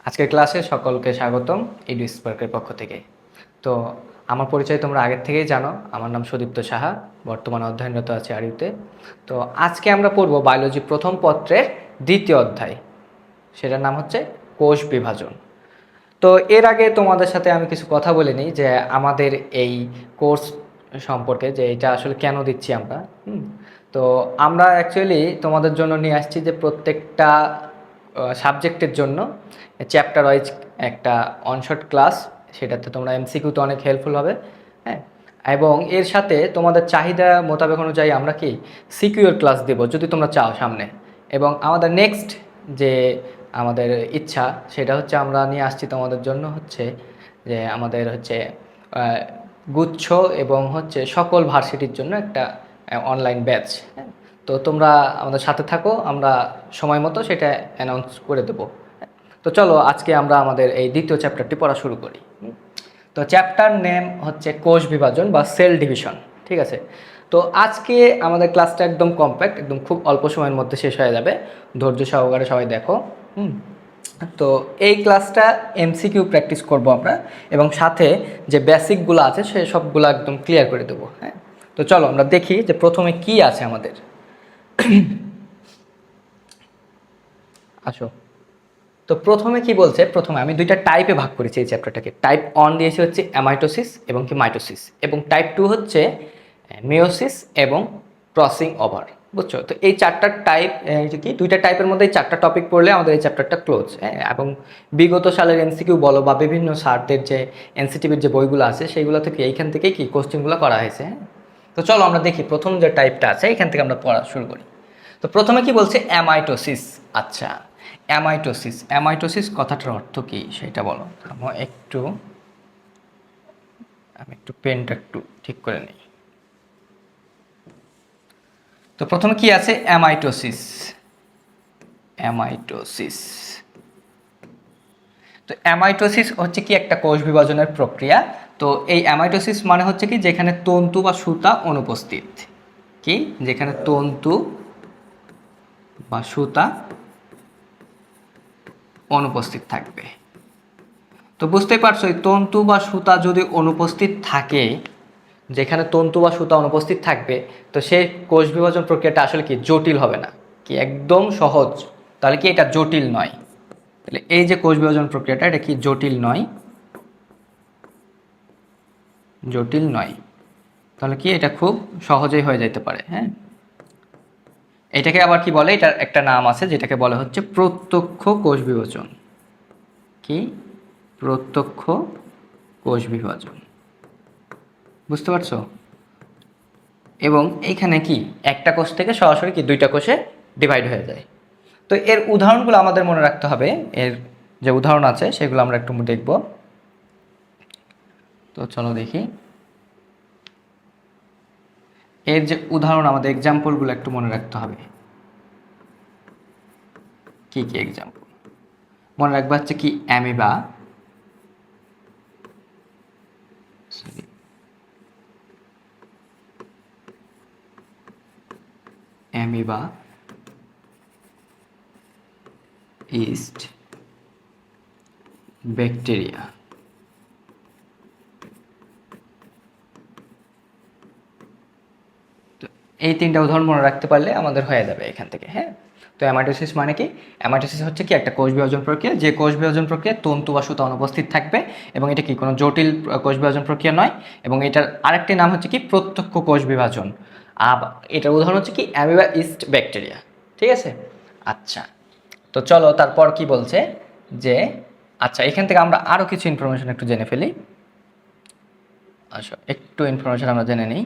আজকের ক্লাসে সকলকে স্বাগতম ইডু স্পার্কের পক্ষ থেকে। তো আমার পরিচয় তোমরা আগের থেকেই জানো। আমার নাম সুদীপ্ত সাহা, বর্তমানে অধ্যয়নরত আছি আরিউতে। তো আজকে আমরা পড়ব বায়োলজি প্রথম পত্রের দ্বিতীয় অধ্যায়, সেটার নাম হচ্ছে কোষ বিভাজন। তো এর আগে তোমাদের সাথে আমি কিছু কথা বলে নিই যে আমাদের এই কোর্স সম্পর্কে, যে এটা আসলে কেন দিচ্ছি আমরা। তো আমরা অ্যাকচুয়ালি তোমাদের জন্য নিয়ে আসছি যে প্রত্যেকটা সাবজেক্টের জন্য চ্যাপ্টার ওয়াইজ একটা অনশট ক্লাস, সেটাতে তোমরা এমসিকিউতে অনেক হেল্পফুল হবে। হ্যাঁ, এবং এর সাথে তোমাদের চাহিদা মোতাবেক অনুযায়ী আমরা কি সিকিউর ক্লাস দেব যদি তোমরা চাও সামনে। এবং আমাদের নেক্সট যে আমাদের ইচ্ছা সেটা হচ্ছে আমরা নিয়ে আসছি তোমাদের জন্য হচ্ছে যে আমাদের হচ্ছে গুচ্ছ এবং হচ্ছে সকল ভার্সিটির জন্য একটা অনলাইন ব্যাচ। হ্যাঁ, তো তোমরা আমাদের সাথে থাকো, আমরা সময় মতো সেটা অ্যানাউন্স করে দেবো। তো চলো আজকে আমরা আমাদের এই দ্বিতীয় চ্যাপ্টারটি পড়া শুরু করি। তো চ্যাপ্টার নেম হচ্ছে কোষ বিভাজন বা সেল ডিভিশন। ঠিক আছে, তো আজকে আমাদের ক্লাসটা একদম কম্প্যাক্ট, একদম খুব অল্প সময়ের মধ্যে শেষ হয়ে যাবে। ধৈর্য সহকারে সবাই দেখো। তো এই ক্লাসটা এমসিকিউ প্র্যাকটিস করব আমরা, এবং সাথে যে বেসিকগুলো আছে সে সবগুলো একদম ক্লিয়ার করে দেবো। হ্যাঁ, তো চলো আমরা দেখি যে প্রথমে কি আছে আমাদের। আসো, তো প্রথমে কি বলছে, প্রথমে আমি দুইটা টাইপে ভাগ করেছি এই চ্যাপ্টারটাকে। টাইপ 1 দিয়েছে হচ্ছে অ্যামাইটোসিস এবং কি মাইটোসিস, এবং টাইপ 2 হচ্ছে মিওসিস এবং ক্রসিং ওভার। বুঝছো? তো এই চারটা টাইপ, কি দুইটা টাইপের মধ্যে এই চারটা টপিক পড়লে আমাদের এই চ্যাপ্টারটা ক্লোজ। হ্যাঁ, এবং বিগত সালের এমসিকিউ বলো বা বিভিন্ন সার্টের যে এনসিটিভির যে বইগুলো আছে সেইগুলো থেকে এইখান থেকে কি কোশ্চেনগুলো করা হয়েছে। হ্যাঁ, তো চলো আমরা দেখি প্রথম যে টাইপটা আছে এখান থেকে আমরা পড়া শুরু করি। তো প্রথমে কি বলছে, অ্যামাইটোসিস। আচ্ছা, অ্যামাইটোসিস, অ্যামাইটোসিস কথাটার অর্থ কি সেটা বলো। আমি একটু পেনটা একটু ঠিক করে নিই। তো প্রথমে কি আছে, অ্যামাইটোসিস। অ্যামাইটোসিস, তো অ্যামাইটোসিস হচ্ছে কি একটা কোষ বিভাজনের প্রক্রিয়া। তো এই অ্যামাইটোসিস মানে হচ্ছে কি যেখানে তন্তু বা সুতা অনুপস্থিত। কি, যেখানে তন্তু বা সুতা অনুপস্থিত থাকবে। তো বুঝতেই পারছো, এই তন্তু বা সুতা যদি অনুপস্থিত থাকে, যেখানে তন্তু বা সুতা অনুপস্থিত থাকবে, তো সেই কোষ বিভাজন প্রক্রিয়াটা আসলে কি জটিল হবে না, কি একদম সহজ। তাহলে কি এটা জটিল নয়? তাহলে এই যে কোষ বিভাজন প্রক্রিয়াটা, এটা কি জটিল নয়? জটিল নয়। তাহলে কি এটা খুব সহজেই হয়ে যেতে পারে। হ্যাঁ, এটাকে আবার কি বলে, এটার একটা নাম আছে যেটাকে বলে হচ্ছে প্রত্যক্ষ কোষ বিভাজন। কি, প্রত্যক্ষ কোষ বিভাজন। বুঝতে পারছো? এবং এইখানে কি একটা কোষ থেকে সরাসরি কি দুইটা কোষে ডিভাইড হয়ে যায়। তো এর উদাহরণগুলো আমাদের মনে রাখতে হবে। এর যে উদাহরণ আছে সেগুলো আমরা একটু দেখব। তো চলো দেখি এর যে উদাহরণ, আমাদের এক্সাম্পলগুলো একটু মনে রাখতে হবে। কি কি এক্সাম্পল মনে রাখবা হচ্ছে কি, অ্যামিবা, অ্যামিবা, ইস্ট, ব্যাকটেরিয়া। তো এই তিনটা উদাহরণ মনে রাখতে পারলে আমাদের হয়ে যাবে এখান থেকে। হ্যাঁ, তো অ্যামাইটোসিস মানে কি, অ্যামাইটোসিস হচ্ছে কি একটা কোষ বিভাজন প্রক্রিয়া, যে কোষ বিভাজন প্রক্রিয়া তন্তু বা সুতা অনুপস্থিত থাকবে, এবং এটা কি কোনো জটিল কোষ বিভাজন প্রক্রিয়া নয়। এবং এটার আরেকটি নাম হচ্ছে কি প্রত্যক্ষ কোষ বিভাজন। এটার উদাহরণ হচ্ছে কি অ্যামিবা, ইস্ট, ব্যাকটেরিয়া। ঠিক আছে, আচ্ছা। তো চলো তারপর কি বলছে যে, আচ্ছা এখান থেকে আমরা আরও কিছু ইনফরমেশন একটু জেনে ফেলি। আচ্ছা, একটু ইনফরমেশন আমরা জেনে নিই।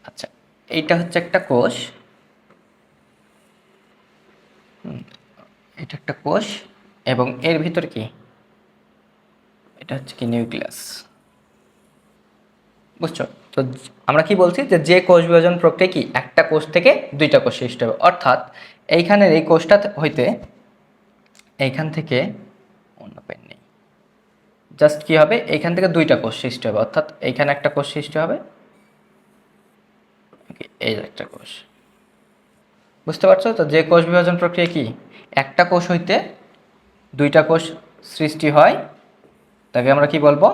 আচ্ছা, এইটা হচ্ছে একটা কোষ। এটা একটা কোষ, এবং এর ভিতর কি, এটা হচ্ছে কি নিউক্লিয়াস। বুঝছো? তো আমরা কি বলছি যে যে কোষ বিভাজন প্রক্রিয়া কি একটা কোষ থেকে দুইটা কোষ সৃষ্টি হবে, অর্থাৎ এইখানের এই কোষটা হইতে, এইখান থেকে অন্য পেন নেই, জাস্ট কি হবে, এইখান থেকে দুইটা কোষ সৃষ্টি হবে, অর্থাৎ এইখানে একটা কোষ সৃষ্টি হবে, এই একটা কোষ। বুঝতে পারছো তো? যে কোষ বিভাজন প্রক্রিয়া কি, একটা কোষ হইতে দুইটা কোষ সৃষ্টি হয়, তাকে আমরা কি বলবো,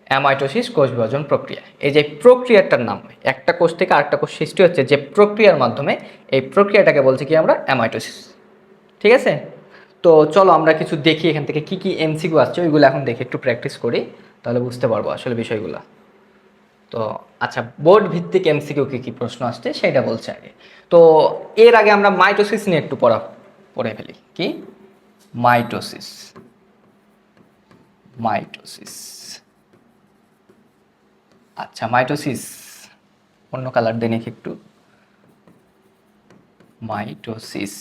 অ্যামাইটোসিস কোষ বিভাজন প্রক্রিয়া। এই যে প্রক্রিয়াটার নাম, একটা কোষ থেকে আরেকটা কোষ সৃষ্টি হচ্ছে যে প্রক্রিয়ার মাধ্যমে, এই প্রক্রিয়াটাকে বলছি কি আমরা, অ্যামাইটোসিস। ঠিক আছে, তো চলো আমরা কিছু দেখি এখান থেকে কি কি এমসিকিউ আসছে ওইগুলো এখন দেখে একটু প্র্যাকটিস করি, তাহলে বুঝতে পারবো আসলে বিষয়গুলো। তো আচ্ছা, বোর্ড ভিত্তিক এমসিকিউ কি কি প্রশ্ন আসছে সেটা বলছে আগে। তো এর আগে আমরা মাইটোসিস নিয়ে একটু পড়ে ফেলি। কি মাইটোসিস? মাইটোসিস, আচ্ছা মাইটোসিস অন্য কালার দিয়ে নিক একটু। মাইটোসিস,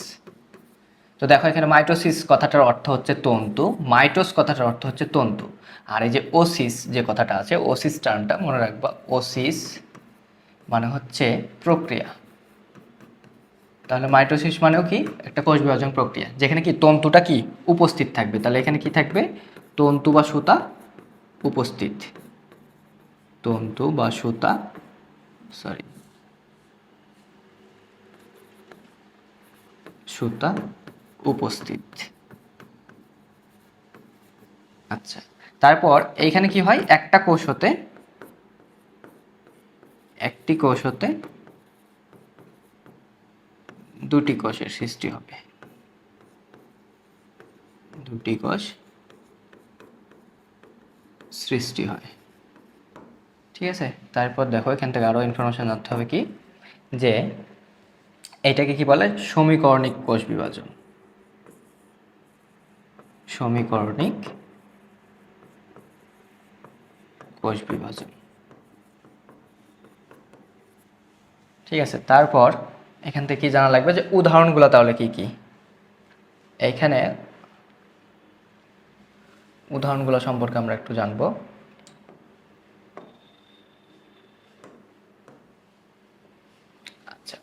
তো দেখো এখানে মাইটোসিস কথাটার অর্থ হচ্ছে তন্তু, মাইটোস কথাটার অর্থ হচ্ছে তন্তু, আর এই যে ওসিস যে কথাটা আছে, ওসিস টার্মটা মনে রাখবা, ওসিস মানে হচ্ছে প্রক্রিয়া। তাহলে মাইটোসিস মানেও কি, একটা কোষ বিভাজন প্রক্রিয়া যেখানে কি তন্তুটা কি উপস্থিত থাকবে। তাহলে এখানে কি থাকবে, তন্তু বা সুতা উপস্থিত, তন্তু বা সুতা, সরি সুতা উপস্থিত। আচ্ছা, তারপর এইখানে কি হয়, একটি কোষ হতে দুটি কোষের সৃষ্টি হবে, দুটি কোষ সৃষ্টি হয়। ঠিক আছে, তারপর দেখো এখান থেকে আরো ইনফরমেশন জানতে হবে কি, যে এটাকে কি বলে, সমীকরণিক কোষ বিভাজন। সমীকরণিক কোষ বিভাজন। ঠিক আছে, তারপর এখান থেকে কি জানা লাগবে, যে উদাহরণগুলো তাহলে কি কি, এইখানে উদাহরণগুলো সম্পর্কে আমরা একটু জানবো। আচ্ছা,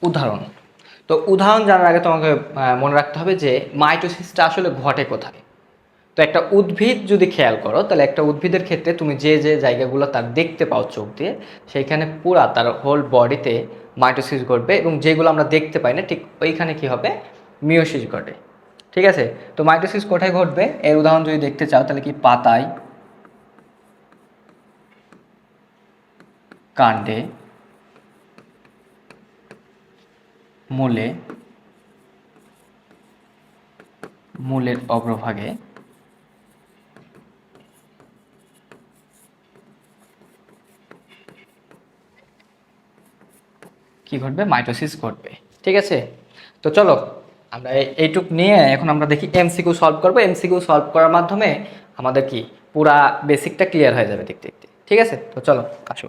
উদাহরণ, তো উদাহরণ জানার আগে তোমাকে মনে রাখতে হবে যে মাইটোসিসটা আসলে ঘটে কোথায়। তো একটা উদ্ভিদ যদি খেয়াল করো, তাহলে একটা উদ্ভিদের ক্ষেত্রে তুমি যে যে জায়গাগুলো তার দেখতে পাও চোখ দিয়ে, সেইখানে পুরা তার হোল বডিতে মাইটোসিস ঘটবে, এবং যেগুলো আমরা দেখতে পাই না ঠিক ওইখানে কি হবে, মিওসিস ঘটে। ঠিক আছে, তো মাইটোসিস কোথায় ঘটবে এর উদাহরণ যদি দেখতে চাও, তাহলে কি পাতায়, কাণ্ডে, মূলে, মূলের অগ্রভাগে, কি ঘটবে, মাইটোসিস ঘটবে। ঠিক আছে, তো চলো আমরা এইটুক নিয়ে এখন আমরা দেখি এমসিকিউ সলভ করবো। এমসিকিউ সলভ করার মাধ্যমে আমাদের কি পুরা বেসিকটা ক্লিয়ার হয়ে যাবে দেখতে দেখতে। ঠিক আছে, তো চলো আসো।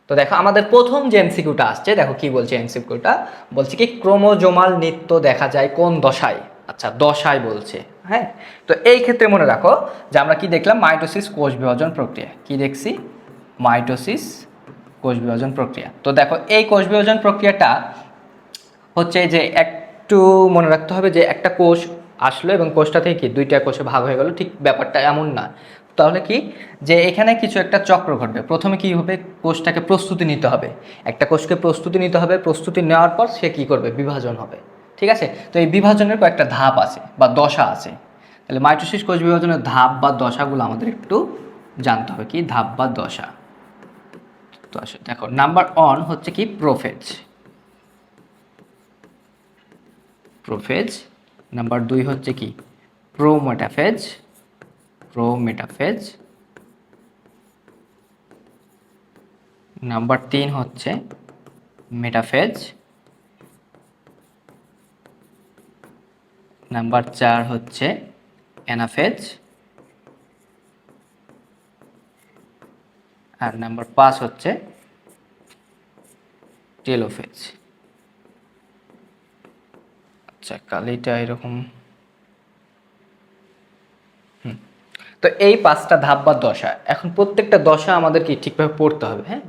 তো দেখো আমাদের প্রথম যে এমসিকিউটা আসছে, দেখো কি বলছে এমসিকিউটা, বলছে কি ক্রোমোজোমাল নৃত্য দেখা যায় কোন দশায়। আচ্ছা, দশায় বলছে। হ্যাঁ, তো এই ক্ষেত্রে মনে রাখো যে আমরা কি দেখলাম, মাইটোসিস কোষ বিভাজন প্রক্রিয়া, কি দেখছি, মাইটোসিস কোষ বিভাজন প্রক্রিয়া। তো দেখো এই কোষ বিভাজন প্রক্রিয়াটা হচ্ছে যে একটু মনে রাখতে হবে যে একটা কোষ আসলো এবং কোষটা থেকে কি দুইটা কোষে ভাগ হয়ে গেল, ঠিক ব্যাপারটা এমন না। তাহলে কি, যে এখানে কিছু একটা চক্র ঘটবে। প্রথমে কি হবে, কোষটাকে প্রস্তুতি নিতে হবে, একটা কোষকে প্রস্তুতি নিতে হবে, প্রস্তুতি নেওয়ার পর সে কি করবে, বিভাজন হবে। ঠিক আছে, তো এই বিভাজনের কয়েকটা ধাপ আছে বা দশা আছে। তাহলে মাইটোসিস কোষ বিভাজনের ধাপ বা দশাগুলো আমাদের একটু জানতে হবে, কি ধাপ বা দশা। তো আসলে দেখো নাম্বার 1 হচ্ছে কি প্রোফেজ, প্রোফেজ। নাম্বার 2 হচ্ছে কি প্রোমেটাফেজ, প্রোমেটাফেজ। নাম্বার 3 হচ্ছে মেটাফেজ। নাম্বার 4 হচ্ছে অ্যানাফেজ। আর নাম্বার 5 হচ্ছে টেলোফেজ। আচ্ছা, কালিটা এরকম। তো এই 5টা ধাপ বা দশা, এখন প্রত্যেকটা দশা আমাদের কি ঠিকভাবে পড়তে হবে। হ্যাঁ,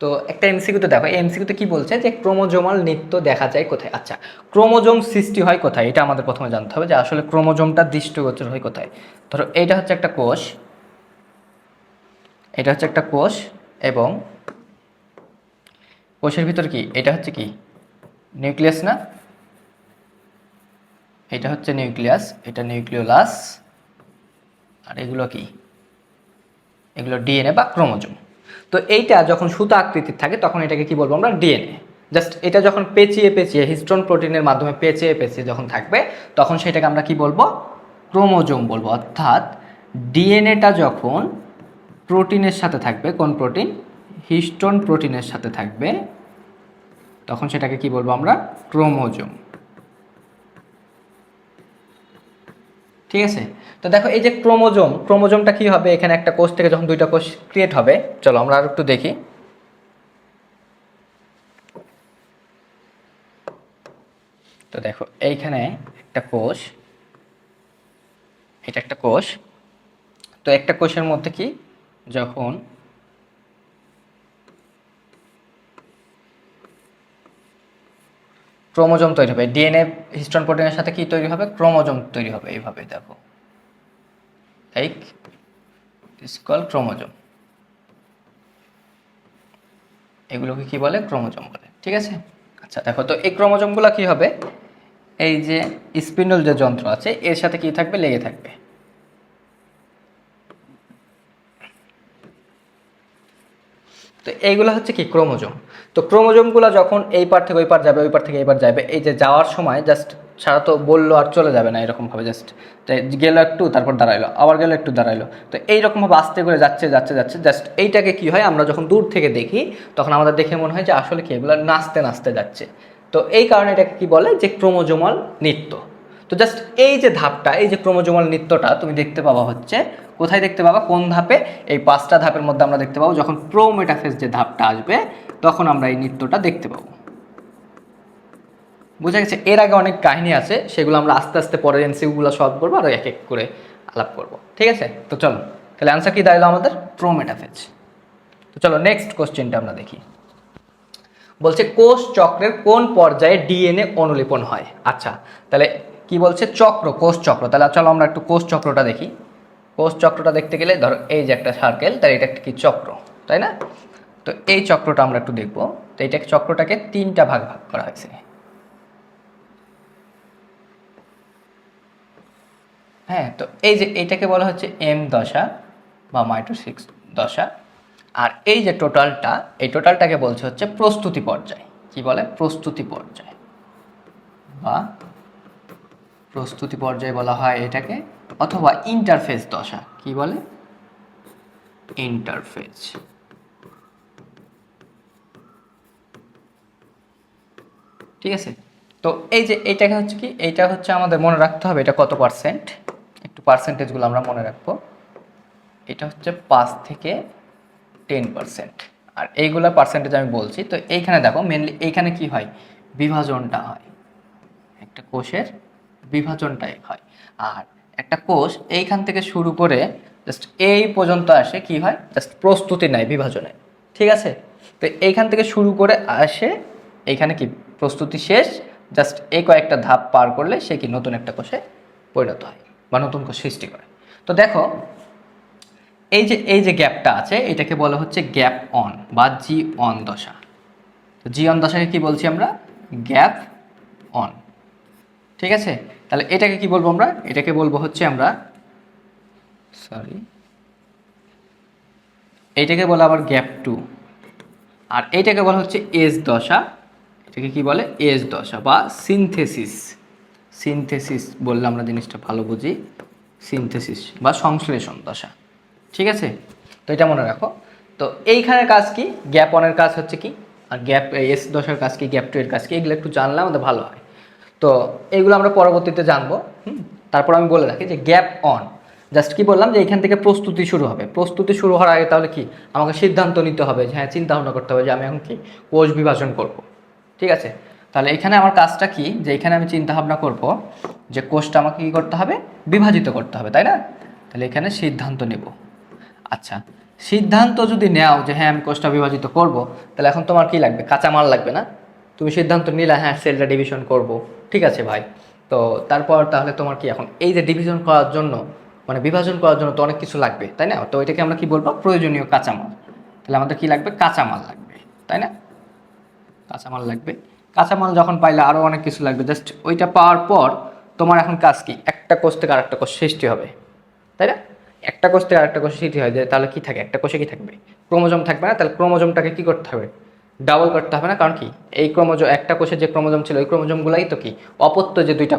তো একটা এমসিকিউতে দেখো, এই এমসিকিউতে কি বলছে, যে ক্রোমোজোমাল নৃত্য দেখা যায় কোথায়। আচ্ছা, ক্রোমোজোম সৃষ্টি হয় কোথায়, এটা আমাদের প্রথমে জানতে হবে, যে আসলে ক্রোমোজোমটা দৃষ্টিগোচর হয় কোথায়। ধরো এইটা হচ্ছে একটা কোষ, এটা হচ্ছে একটা কোষ, এবং কোষের ভিতর কি এটা হচ্ছে কি নিউক্লিয়াস না, এটা হচ্ছে নিউক্লিয়াস, এটা নিউক্লিওলাস, আর এগুলো কি, এগুলো ডিএনএ বা ক্রোমোজোম। তো এইটা যখন সুতা আকৃতির থাকে তখন এটাকে কি বলবো আমরা, ডিএনএ। জাস্ট এটা যখন পেঁচিয়ে পেঁচিয়ে হিস্টোন প্রোটিনের মাধ্যমে পেঁচিয়ে পেঁচিয়ে যখন থাকবে তখন সেটাকে আমরা কি বলবো, ক্রোমোজোম বলবো। অর্থাৎ ডিএনএটা যখন প্রোটিনের সাথে থাকবে, কোন প্রোটিন, হিস্টোন প্রোটিনের সাথে থাকবে, তখন সেটাকে কি বলবো আমরা, ক্রোমোজোম। ঠিক আছে। তো দেখো এই যে ক্রোমোজোম, ক্রোমোজোমটা কি হবে, এখানে একটা কোষ থেকে যখন দুইটা কোষ ক্রিয়েট হবে, চলো আমরা আর একটু দেখি। তো দেখো এইখানে একটা কোষ, এটা একটা কোষ। তো একটা কোষের মধ্যে কি, যখন ক্রোমোজোম তৈরি হবে, ডিএনএ হিস্টোন প্রোটিনের সাথে কি তৈরি হবে, ক্রোমোজোম তৈরি হবে। এইভাবে দেখো, এই ইজ কল ক্রোমোজোম, এগুলোকে কি বলে, ক্রোমোজোম বলে। ঠিক আছে। আচ্ছা দেখো, তো এই ক্রোমোজোমগুলো কি হবে, এই যে স্পিন্ডল যে যন্ত্র আছে এর সাথে কি থাকবে, লেগে থাকবে। তো এইগুলো হচ্ছে কি ক্রোমোজোম। তো ক্রোমোজোমগুলো যখন এই পার থেকে ওই পার যাবে, ওই পার থেকে এই পার যাবে, এই যে যাওয়ার সময় জাস্ট সারা তো বললো আর চলে যাবে না এরকমভাবে, জাস্ট গেল একটু তারপর দাঁড়াইলো, আবার গেল একটু দাঁড়াইলো। তো এইরকমভাবে আস্তে করে যাচ্ছে যাচ্ছে যাচ্ছে, জাস্ট এইটাকে কি হয়, আমরা যখন দূর থেকে দেখি তখন আমাদের দেখে মনে হয় যে আসলে কি এগুলো নাচতে নাচতে যাচ্ছে। তো এই কারণে এটাকে কি বলে, যে ক্রোমোজোমাল নৃত্য। তো জাস্ট এই যে ধাপটা, এই যে ক্রোমোজোমাল নৃত্যটা তুমি দেখতে পাবা হচ্ছে কোথায় দেখতে পাবা, কোন ধাপে, এই 5টা ধাপের মধ্যে আমরা দেখতে পাবো যখন প্রোমেটাফেজ যে ধাপটা আসবে তখন আমরা এই নৃত্যটা দেখতে পাবো। বুঝা গেছে। এর আগে অনেক কাহিনী আছে, সেগুলো আমরা আস্তে আস্তে পরে এমসিকিউগুলো সলভ করবো আর এক এক করে আলাপ করব। ঠিক আছে। তো চলো, তাহলে অ্যান্সার কি দাঁড়ালো আমাদের, প্রোমেটাফেজ। তো চলো নেক্সট কোশ্চেনটা আমরা দেখি। বলছে কোষ চক্রের কোন পর্যায়ে ডিএনএ অনুলিপন হয়। আচ্ছা, তাহলে কি বলছে, চক্র, কোষ চক্র। তাহলে চলো আমরা একটু কোষ চক্রটা দেখি। কোষ চক্রটা দেখতে গেলে ধরো এই যে একটা সার্কেল, তাহলে এটা একটা কি চক্র, তাই না? তো এই চক্রটা আমরা একটু দেখবো। তো এইটা চক্রটাকে 3টা ভাগ ভাগ করা হয়েছে। হ্যাঁ, তো এই যে এইটাকে বলা হচ্ছে এম দশা বা মাইটোসিস দশা। আর এই যে টোটালটা, এই টোটালটাকে বলছে হচ্ছে প্রস্তুতি পর্যায়। কি বলে, প্রস্তুতি পর্যায় বা প্রস্তুতি পর্যায়ে বলা হয় এটাকে, অথবা ইন্টারফেজ দশা। কি বলে, ইন্টারফেজ। ঠিক আছে। তো এই যে এইটাকে হচ্ছে কি, এইটা হচ্ছে আমাদের মনে রাখতে হবে এটা কত পার্সেন্ট, একটু পার্সেন্টেজগুলো আমরা মনে রাখবো। এটা হচ্ছে 5 থেকে 10%। আর এইগুলা পার্সেন্টেজ আমি বলছি। তো এইখানে দেখো মেনলি এইখানে কি হয়, বিভাজনটা হয়, একটা কোষের বিভাজনটাই হয়। আর একটা কোষ এইখান থেকে শুরু করে জাস্ট এই পর্যন্ত আসে কি হয়, জাস্ট প্রস্তুতি নেয় বিভাজনে। ঠিক আছে। তো এইখান থেকে শুরু করে আসে এইখানে কি প্রস্তুতি শেষ, জাস্ট এই কয়েকটা ধাপ পার করলে সে কি নতুন একটা কোষে পরিণত হয় বা নতুন কোষ সৃষ্টি করে। তো দেখো এই যে গ্যাপটা আছে এটাকে বলা হচ্ছে গ্যাপ অন বা জি অন দশা। তো জি অন দশাকে কি বলছি আমরা, গ্যাপ অন। ঠিক আছে। তাহলে এটাকে কি বলবো আমরা, এটাকে বলবো হচ্ছে আমরা, সরি, এইটাকে বলে আবার গ্যাপ টু। আর এইটাকে বলা হচ্ছে এজ দশা। এটাকে কি বলে, এজ দশা বা সিনথেসিস। সিনথেসিস বললে আমরা জিনিসটা ভালো বুঝি, সিনথেসিস বা সংশ্লেষণ দশা। ঠিক আছে। তো এটা মনে রাখো। তো এইখানের কাজ কি, গ্যাপ ওয়ানের কাজ হচ্ছে কি, আর গ্যাপ এস দশার কাজ কি, গ্যাপ টু এর কাজ কি, এগুলো একটু জানলে আমাদের ভালো হয়। তো এইগুলো আমরা পরবর্তীতে জানবো। তারপর আমি বলে রাখি যে গ্যাপ অন, জাস্ট কি বললাম যে এখান থেকে প্রস্তুতি শুরু হবে। প্রস্তুতি শুরু হওয়ার আগে তাহলে কি আমাকে সিদ্ধান্ত নিতে হবে, যে হ্যাঁ চিন্তা ভাবনা করতে হবে যে আমি এখন কি কোষ বিভাজন করব। ঠিক আছে। তাহলে এখানে আমার কাজটা কি, যে এখানে আমি চিন্তা ভাবনা করব যে কোষটা আমাকে কী করতে হবে, বিভাজিত করতে হবে, তাই না? তাহলে এখানে সিদ্ধান্ত নেব। আচ্ছা, সিদ্ধান্ত যদি নেও যে হ্যাঁ আমি কোষটা বিভাজিত করব, তাহলে এখন তোমার কি লাগবে, কাঁচামাল লাগবে না? তুমি সিদ্ধান্ত নিলে হ্যাঁ সেলটা ডিভিশন করব, ঠিক আছে ভাই। তো তারপর তাহলে তোমার কি এখন এই যে ডিভিশন করার জন্য মানে বিভাজন করার জন্য তো অনেক কিছু লাগবে, তাই না? তো এটাকে আমরা কি বলবো? প্রয়োজনীয় কাঁচামাল। তাহলে আমাদের কি লাগবে? কাঁচামাল লাগবে, তাই না? কাঁচামাল লাগবে। কাঁচামাল যখন পাইলে আরও অনেক কিছু লাগবে। জাস্ট ওইটা পাওয়ার পর তোমার এখন কাজ কি? একটা কোষ থেকে আরেকটা কোষ সৃষ্টি হবে, তাই না? একটা কোষ থেকে আরেকটা কোষ সৃষ্টি হয়, যে তাহলে কি থাকে? একটা কোষে কি থাকবে? ক্রোমোজোম থাকবে না? তাহলে ক্রোমোজোমটাকে কি করতে হবে? ডাবল করতে হবে না? কারণ কি, এই ক্রোমোজোম, একটা কোষে যে ক্রোমোজোম ছিল ওই ক্রোমোজোমগুলাই তো কি অপত্য যে দুইটা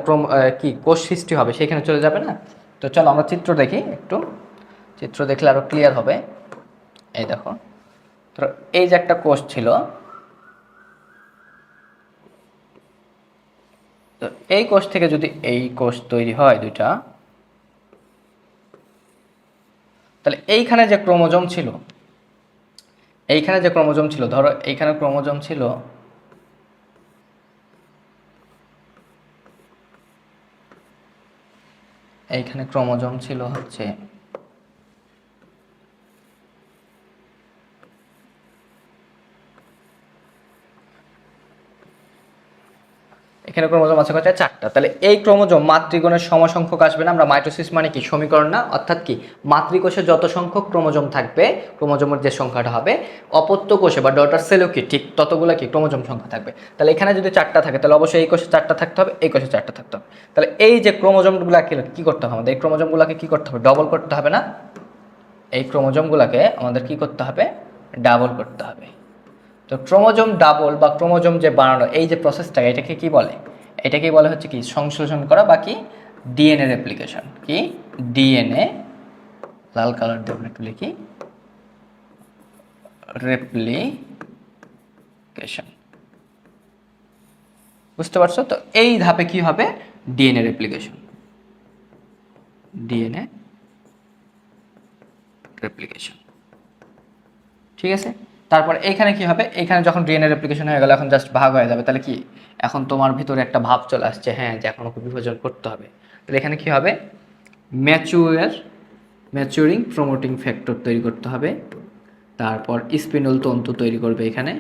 কি কোষ সৃষ্টি হবে সেখানে চলে যাবে না? তো চলো আমরা চিত্র দেখি একটু। চিত্র দেখলে আরো ক্লিয়ার হবে। এই দেখো, তো এই যে একটা কোষ ছিল, তো এই কোষ থেকে যদি এই কোষ তৈরি হয় দুইটা, তাহলে এইখানে যে ক্রোমোজোম ছিল, এইখানে যে ক্রোমোজোম ছিল, ধরো এইখানে ক্রোমোজোম ছিল, এইখানে ক্রোমোজোম ছিল হচ্ছে এখানে ক্রোমোজোম আছে কয়টা? 4টা। তাহলে এই ক্রোমোজোম মাতৃগণের সমসংখ্যক আসবে না? আমরা মাইটোসিস মানে কি সমীকরণ না, অর্থাৎ কি মাতৃকোষে যত সংখ্যক ক্রোমোজোম থাকবে, ক্রোমোজোমের যে সংখ্যাটা হবে, অপত্য কোষে বা ডটার সেলও কি ঠিক ততগুলো কি ক্রোমোজোম সংখ্যা থাকবে। তাহলে এখানে যদি 4টা থাকে তাহলে অবশ্যই এই কোষে 4টা থাকতে হবে, এই কোষে 4টা থাকতে হবে। তাহলে এই যে ক্রোমোজোমগুলোকে কি করতে হবে আমাদের? এই ক্রোমোজোমগুলোকে কি করতে হবে? ডবল করতে হবে না? এই ক্রোমোজোমগুলোকে আমাদের কি করতে হবে? ডাবল করতে হবে। তো ক্রোমোজোম ডাবল বা ক্রোমোজোম যে বানানো এই যে প্রসেসটা, এটাকে কি বলে? এটাকে বলে হচ্ছে কি সংশ্লেষণ করা বা কি ডিএনএ রেপ্লিকেশন। কি ডিএনএ, লাল কালার দিয়ে একটু লিখি, রেপ্লিকেশন। বুঝতে পারছো তো? এই ধাপে কি হবে? DNA replication, DNA replication. ঠিক আছে, তারপর এইখানে কি হবে? এইখানে যখন ডিএনএ রেপ্লিকেশন হয়ে গেল, এখন জাস্ট ভাগ হয়ে যাবে। তাহলে কি এখন তোমার ভিতরে একটা ভাব চলে আসছে, হ্যাঁ, যে এখন ওকে বিভাজন করতে হবে। তাহলে এখানে কি হবে? ম্যাচুরিং প্রমোটিং ফ্যাক্টর তৈরি করতে হবে। তারপর স্পিনল তন্তু তৈরি করবে এখানে,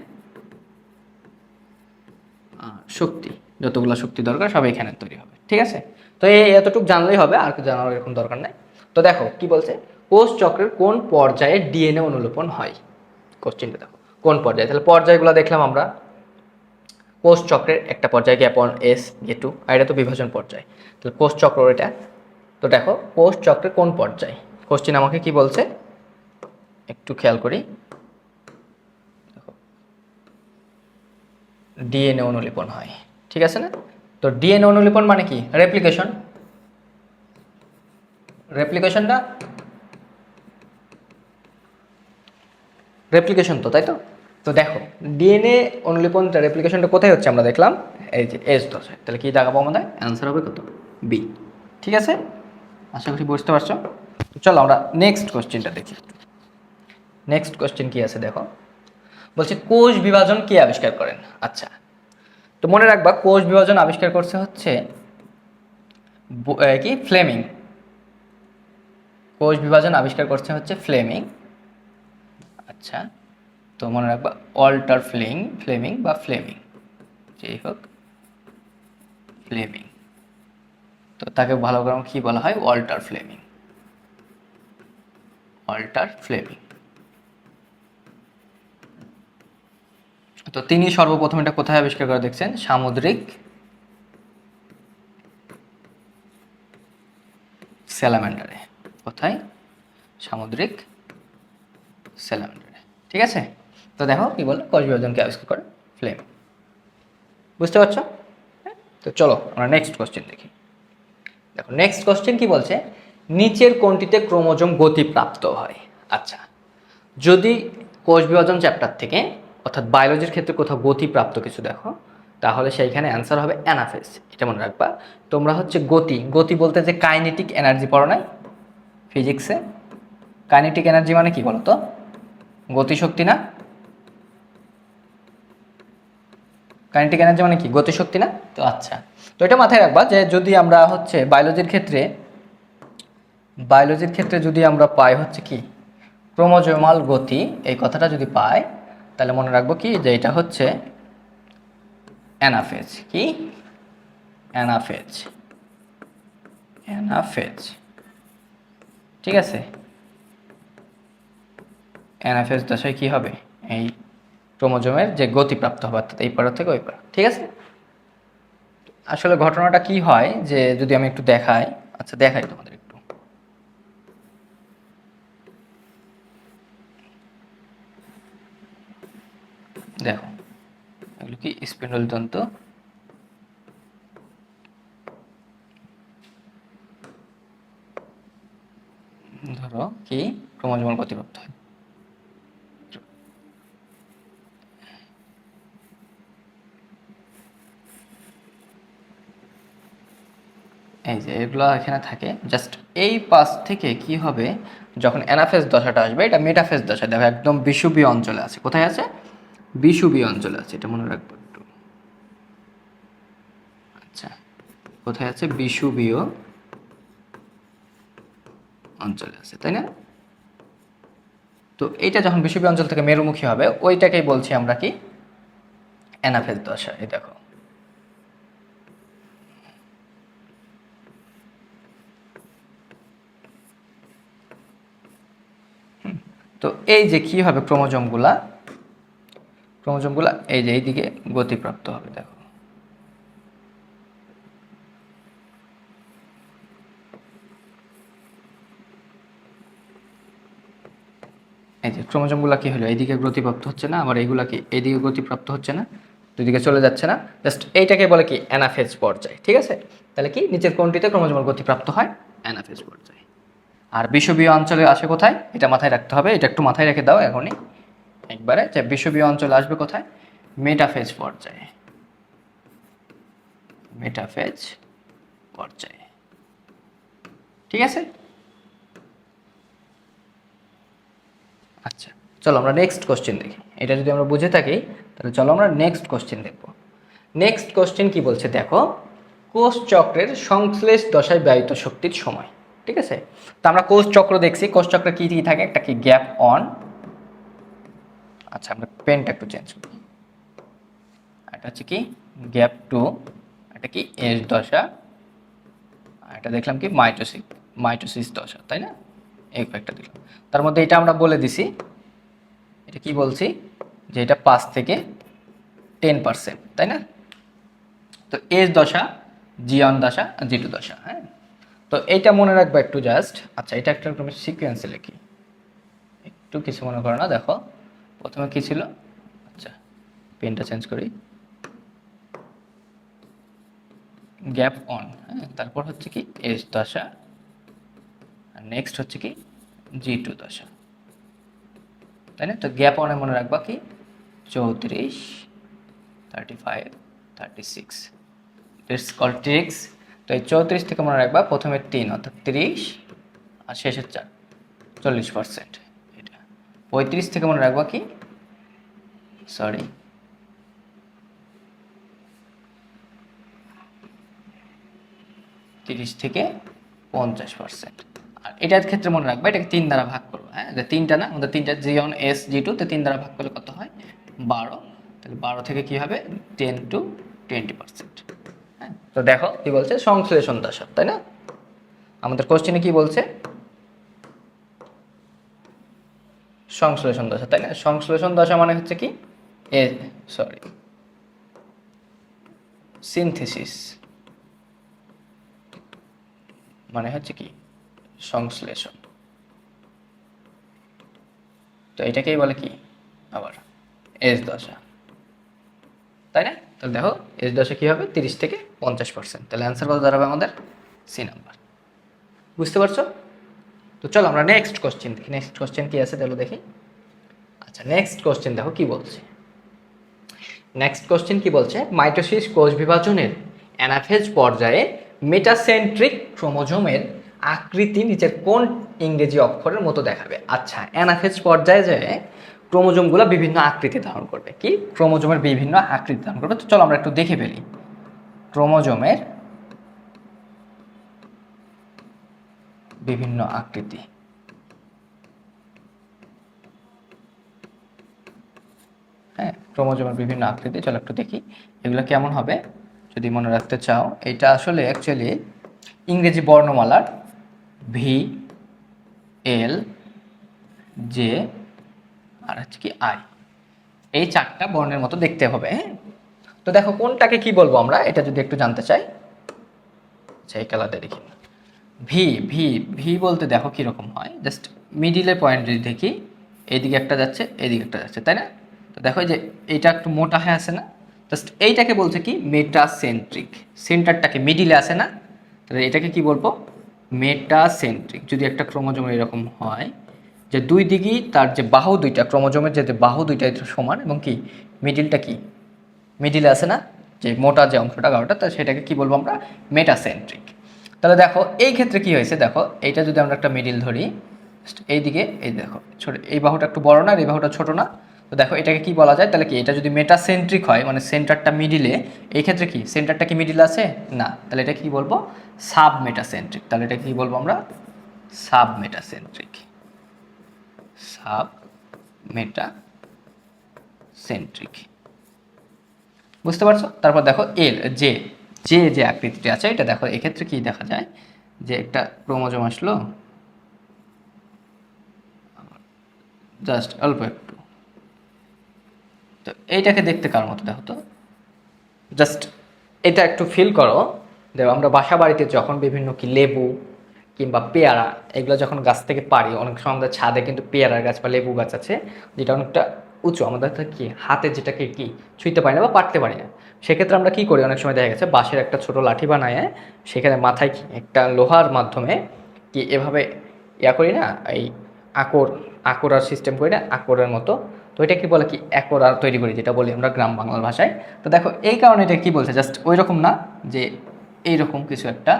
শক্তি, যতগুলো শক্তি দরকার সব এখানে তৈরি হবে। ঠিক আছে, তো এই এতটুকু জানলেই হবে, আর কি জানার এরকম দরকার নেই। তো দেখো কি বলছে, কোষ চক্রের কোন পর্যায়ে ডিএনএ অনুলিপন হয়? কোশ্চেনটা দেখো কোন পর্যায়ে। তাহলে পর্যায়গুলো দেখলাম আমরা। কোষ চক্রের একটা পর্যায় জ্ঞাপন এস গে2, আর এটা তো বিভাজন পর্যায়। তাহলে কোষ চক্র এটা। তো দেখো কোষ চক্রের কোন পর্যায়, কোশ্চেন আমাকে কি বলছে একটু খেয়াল করি। ডিএনএ অনুলিপন হয়, ঠিক আছে না? তো ডিএনএ অনুলিপন মানে কি? রেপ্লিকেশন। রেপ্লিকেশনটা রেপ্লিকেশন তো, তাই তো? তো দেখো ডিএনএ অনুলিপনটা, রেপ্লিকেশনটা কোথায় হচ্ছে আমরা দেখলাম, এই যে S10। তাহলে কি দেখাবো আমাদের? অ্যান্সার হবে কত? বি। ঠিক আছে, আশা করি বুঝতে পারছো। চলো আমরা নেক্সট কোশ্চেনটা দেখি। নেক্সট কোশ্চেন কি আছে দেখো, বলছে কোষ বিভাজন কে আবিষ্কার করেন? আচ্ছা, তো মনে রাখবা কোষ বিভাজন আবিষ্কার করছে হচ্ছে কি ফ্লেমিং। কোষ বিভাজন আবিষ্কার করছে হচ্ছে ফ্লেমিং। আচ্ছা, তো মনে রাখবা ওয়াল্টার ফ্লেমিং বা ফ্লেমিং, যেই হোক ফ্লেমিং। তো তাকে ভালো করে কি বলা হয়? Walter Fleming. Walter Fleming. তো তিনি সর্বপ্রথম এটা কোথায় আবিষ্কার করে দেখছেন? সামুদ্রিক স্যালামান্ডারে। কোথায়? সামুদ্রিক স্যালামান্ডারে। ঠিক আছে, তো দেখো কি বলে কোষ বিভাজনকে আবিষ্কার করে ফ্লেমিং। বুঝতে পারছো? তো চলো আমরা নেক্সট কোশ্চেন দেখি। দেখো নেক্সট কোশ্চেন কি বলছে, নিচের কোনটিতে ক্রোমোজোম গতিপ্রাপ্ত হয়? আচ্ছা, যদি কোষ বিভাজন চ্যাপ্টার থেকে অর্থাৎ বায়োলজির ক্ষেত্রে কোথাও গতিপ্রাপ্ত কিছু দেখো, তাহলে সেইখানে অ্যান্সার হবে অ্যানাফেজ। এটা মনে রাখবা। তোমরা হচ্ছে গতি বলতে যে কাইনেটিক এনার্জি পড়ো নাই ফিজিক্সে? কাইনেটিক এনার্জি মানে কি বলো তো? গতিশক্তি না? কাইনেটিক এনার্জি মানে কি? গতিশক্তি না? তো আচ্ছা, তো এটা মাথায় রাখবা যে যদি আমরা হচ্ছে বায়োলজির ক্ষেত্রে যদি আমরা পাই হচ্ছে কি ক্রোমোজোমাল গতি, এই কথাটা যদি পাই, তাহলে মনে রাখবো কি যে এটা হচ্ছে অ্যানাফেজ। কি? অ্যানাফেজ। অ্যানাফেজ। ঠিক আছে, অ্যানাফেজ দশায় কি হবে, এই ক্রোমোজোমের যে গতিপ্রাপ্ত হবে অর্থাৎ এই পার থেকে ওই পার। ঠিক আছে, আসলে ঘটনাটা কি হয় যে যদি আমি একটু দেখাই, আচ্ছা দেখাই তোমাদের একটু, দেখো এগুলো কি স্পিন্ডল তন্তু, ধরো কি ক্রোমোজোমের গতিপ্রাপ্ত হয়। এই যে এগুলো এখানে থাকে, জাস্ট এই পাশ থেকে কি হবে যখন অ্যানাফেজ দশাটা আসবে, এটা মেটাফেজ দশা, দেখো একদম বিষুবীয় অঞ্চলে আছে। কোথায় আছে? বিষুবীয় অঞ্চলে আছে, এটা মনে রাখবো একটু। আচ্ছা, কোথায় আছে? বিষুবীয় অঞ্চলে আছে, তাই না? তো এইটা যখন বিষুবীয় অঞ্চল থেকে মেরুমুখী হবে, ওইটাকেই বলছি আমরা কি, অ্যানাফেজ দশা। এই দেখো, তো এই যে কি হবে ক্রোমোজোমগুলা, ক্রোমোজোমগুলা এই যে এইদিকে গতিপ্রাপ্ত হবে। দেখো এই যে ক্রোমোজোমগুলা কি হলো, এইদিকে গতিপ্রাপ্ত হচ্ছে না, আবার এইগুলা কি এইদিকে গতিপ্রাপ্ত হচ্ছে না, দুদিকে চলে যাচ্ছে না, জাস্ট এইটাকে বলে কি অ্যানাফেজ পর্যায়। ঠিক আছে, তাহলে কি নিচের কোনটিতে ক্রোমোজোমের গতিপ্রাপ্ত হয়? অ্যানাফেজ পর্যায়। আর বিষুবীয় অঞ্চলে আসে কোথায়, এটা মাথায় রাখতে হবে, এটা একটু মাথায় রেখে দাও এখনই একবারে, যে বিষুবীয় অঞ্চলে আসবে কোথায়? মেটাফেজ পর্যায়ে, মেটাফেজ পর্যায়ে। ঠিক আছে, আচ্ছা চলো আমরা নেক্সট কোশ্চেন দেখি। এটা যদি আমরা বুঝে থাকি তাহলে চলো আমরা নেক্সট কোশ্চেন দেখব। নেক্সট কোশ্চেন কি বলছে দেখো, কোষ চক্রের সংশ্লেষ দশায় ব্যয়িত শক্তির সময়। ঠিক আছে, তো আমরা কোষ চক্র দেখছি, কোষ চক্রে কি কি থাকে, একটা কি গ্যাপ অন, আচ্ছা আমরা পেনটা একটু চেঞ্জ করি, এটা হচ্ছে কি গ্যাপ টু, এটা কি এস দশা, আর এটা দেখলাম কি মাইটোসিস, মাইটোসিস দশা, তাই না? এই কয়েকটা দিলাম, তার মধ্যে এটা আমরা বলে দিছি, এটা কি বলছি যে এটা 5 থেকে 10%, তাই না? তো এস দশা, জি অন দশা, জি টু দশা। হ্যাঁ, তো এইটা মনে রাখবো একটু জাস্ট। আচ্ছা এটা একটা সিকোয়েন্সে লিখি, একটু কিছু মনে করো না। দেখো প্রথমে কি ছিল, আচ্ছা পেনটা চেঞ্জ করি, গ্যাপ অন, হ্যাঁ, তারপর হচ্ছে কি এস দশা, আর নেক্সট হচ্ছে কি জি টু দশা, তাই না? তো গ্যাপ অনে মনে রাখবা কি 34, 35, 36, ইটস কল ট্রিক্স। তো এই 34 থেকে মনে রাখবা প্রথমে 3 অর্থাৎ 30, আর শেষের 4 40%। এটা 35 থেকে মনে রাখবা কি, সরি 30 থেকে 50%। আর এটার ক্ষেত্রে মনে রাখবা এটাকে 3 দ্বারা ভাগ করবো। হ্যাঁ, যে তিনটা না, আমাদের তিনটা জি অন এস জি টু, তো 3 দ্বারা ভাগ করলে কত হয়? 12। তাহলে 12 থেকে কি হবে 10 to 20%। হ্যাঁ, তো দেখো কি বলছে, সংশ্লেষণ দশা, তাই না? আমাদের কোশ্চেনে কি বলছে, সংশ্লেষণ দশা, তাই না? সংশ্লেষণ দশা মানে হচ্ছে কি এ, সরি সিনথেসিস মানে হচ্ছে কি সংশ্লেষণ, তো এটাকেই বলে কি আবার এস দশা, তাই না? তাহলে দেখো এস দশা কি হবে 30 থেকে 50%, তাহলে অ্যান্সার কত দাঁড়াবে আমাদের? C number. বুঝতে পারছো? তো চলো আমরা নেক্সট কোশ্চেন দেখি, নেক্সট কোশ্চেন কি আছে চলো দেখি। আচ্ছা নেক্সট কোশ্চেন দেখো কি বলছে, নেক্সট কোশ্চেন কি বলছে, মাইটোসিস কোষ বিভাজনের অ্যানাফেজ পর্যায়ে মেটাসেন্ট্রিক ক্রোমোজোমের আকৃতি নিচের কোন ইংরেজি অক্ষরের মতো দেখাবে? আচ্ছা অ্যানাফেজ পর্যায়ে যে ক্রোমোজোমগুলো বিভিন্ন আকৃতি ধারণ করবে, কি ক্রোমোজোমের বিভিন্ন আকৃতি ধারণ করবে। তো চলো আমরা একটু দেখে ফেলি ক্রোমোজোমের বিভিন্ন আকৃতি। হ্যাঁ, ক্রোমোজোমের বিভিন্ন আকৃতি, চলো একটু দেখি এগুলো কেমন হবে যদি মনে রাখতে চাও। এটা আসলে অ্যাকচুয়ালি ইংরেজি বর্ণমালার ভি, এল, জে আর হচ্ছে কি আই, এই চারটা বর্ণের মতো দেখতে হবে। হ্যাঁ, তো দেখো কোনটাকে কি বলবো আমরা, এটা যদি একটু জানতে চাই, আচ্ছা এই কালারটা দেখি। ভি ভি ভি বলতে দেখো কীরকম হয়, জাস্ট মিডিলের পয়েন্ট যদি দেখি, এইদিকে একটা যাচ্ছে এইদিকে একটা যাচ্ছে, তাই না? তো দেখো যে এইটা একটু মোটা হয়ে আসে না, জাস্ট এইটাকে বলছে কি মেটাসেন্ট্রিক, সেন্টারটাকে মিডিলে আসে না, তাহলে এটাকে কি বলবো মেটাসেন্ট্রিক। যদি একটা ক্রোমোজোম এরকম হয় যে দুই দিকেই তার যে বাহু দুইটা, ক্রোমোজোমের যে বাহু দুইটা সমান এবং কি মিডিলটা কি মিডিলে আসে না, যে মোটা যে অংশটা গাঢ়টা, তা সেটাকে কি বলবো আমরা মেটাসেন্ট্রিক। তাহলে দেখো এই ক্ষেত্রে কি হয়েছে, দেখো এইটা যদি আমরা একটা মিডিল ধরি, এইদিকে এই দেখো ছোট, এই বাহুটা একটু বড় না আর এই বাহুটা ছোট না, তো দেখো এটাকে কি বলা যায়, তাহলে কি এটা যদি মেটাসেন্ট্রিক হয় মানে সেন্টারটা মিডিলে, এই ক্ষেত্রে কি সেন্টারটা কি মিডিলে আছে না, তাহলে এটা কি বলবো সাব মেটাসেন্ট্রিক। তাহলে এটা কি বলবো আমরা সাব মেটাসেন্ট্রিক, সাব মেটাসেন্ট্রিক। বুঝতে পারছো? তারপর দেখো এল জে, জে যে আকৃতিটি আছে এটা দেখো, এক্ষেত্রে কি দেখা যায় যে একটা ক্রোমোজোম আসলো জাস্ট অল্প একটু, তো এইটাকে দেখতে কার মতো দেখো তো, জাস্ট এটা একটু ফিল করো। দেখো আমরা বাসা বাড়িতে যখন বিভিন্ন কি লেবু কিংবা পেয়ারা এগুলো যখন গাছ থেকে পারি, অনেক সময় আমাদের ছাদে কিন্তু পেয়ারার গাছ বা লেবু গাছ আছে যেটা অনেকটা উঁচু, আমাদের কি হাতে যেটাকে কি ছুঁইতে পারি না বা পারতে পারি না, সেক্ষেত্রে আমরা কি করি, অনেক সময় দেখা গেছে বাঁশের একটা ছোট লাঠি বানায় সেখানে মাথায় কি একটা লোহার মাধ্যমে কি এভাবে ইয়া করি না, এই আকর আকরার সিস্টেম করি না, আকরের মতো, তো এটা কি বলে কি একরা তৈরি করি যেটা বলি আমরা গ্রাম বাংলার ভাষায়। তো দেখো এই কারণে এটা কি বলছে, জাস্ট ওই রকম না, যে এইরকম কিছু একটা,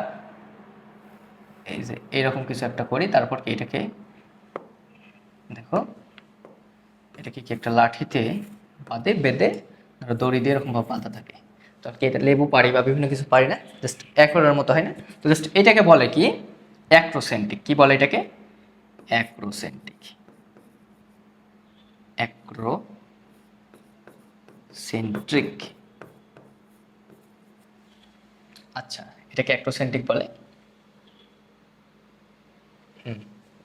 এই যে এইরকম কিছু একটা করি, তারপর কি এটাকে দেখো এটাকে কি একটা লাঠিতে বাঁধে বেঁধে দড়ি দিয়ে এরকম ভাবে বাঁধা থাকে, তো আর কি এটা লেবু পারি বা বিভিন্ন কিছু পারি না, জাস্ট একরার মতো হয় না, তো জাস্ট এটাকে বলে কি অ্যাক্রোসেন্ট্রিক। কি বলে এটাকে অ্যাক্রোসেন্ট্রিক, অ্যাক্রোসেন্ট্রিক। আচ্ছা এটাকে অ্যাক্রোসেন্ট্রিক বলে।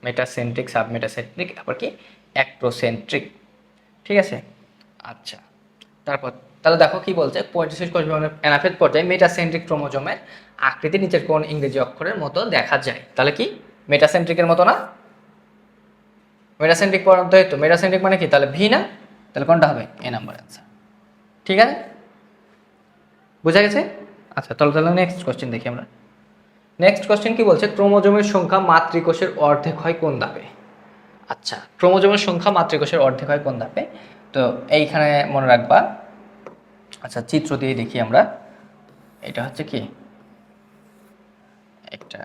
মেটাসেন্ট্রিক, সাবমেটাসেন্ট্রিক, আবার কি অ্যাক্রোসেন্ট্রিক। ঠিক আছে, আচ্ছা তারপর তাহলে দেখো কি বলছে 45 কোষ বিভাজনের অ্যানাফেজ পর্যায়ে মেটাসেন্ট্রিক ক্রোমোজোমের আকৃতি নিচের কোন ইংরেজি অক্ষরের মতো দেখা যায়। তাহলে কি মেটাসেন্ট্রিকের মতো না, মেটাসেন্ট্রিক পর্যন্ত তো মেটাসেন্ট্রিক মানে কি তাহলে ভি না, তাহলে কোনটা হবে এ নাম্বার অ্যান্সার। ঠিক আছে, বোঝা গেছে? আচ্ছা তাহলে তাহলে নেক্সট কোশ্চেন দেখি আমরা। নেক্সট কোশ্চেন কি বলছে ক্রোমোজোমের সংখ্যা মাতৃকোষের অর্ধেক হয় কোন ধাপে। আচ্ছা ক্রোমোজোমের সংখ্যা মাতৃকোষের অর্ধেক হয় কোন ধাপে, তো এইখানে মনে রাখবা, আচ্ছা চিত্র দিয়ে দেখি আমরা, এটা হচ্ছে কি একটা,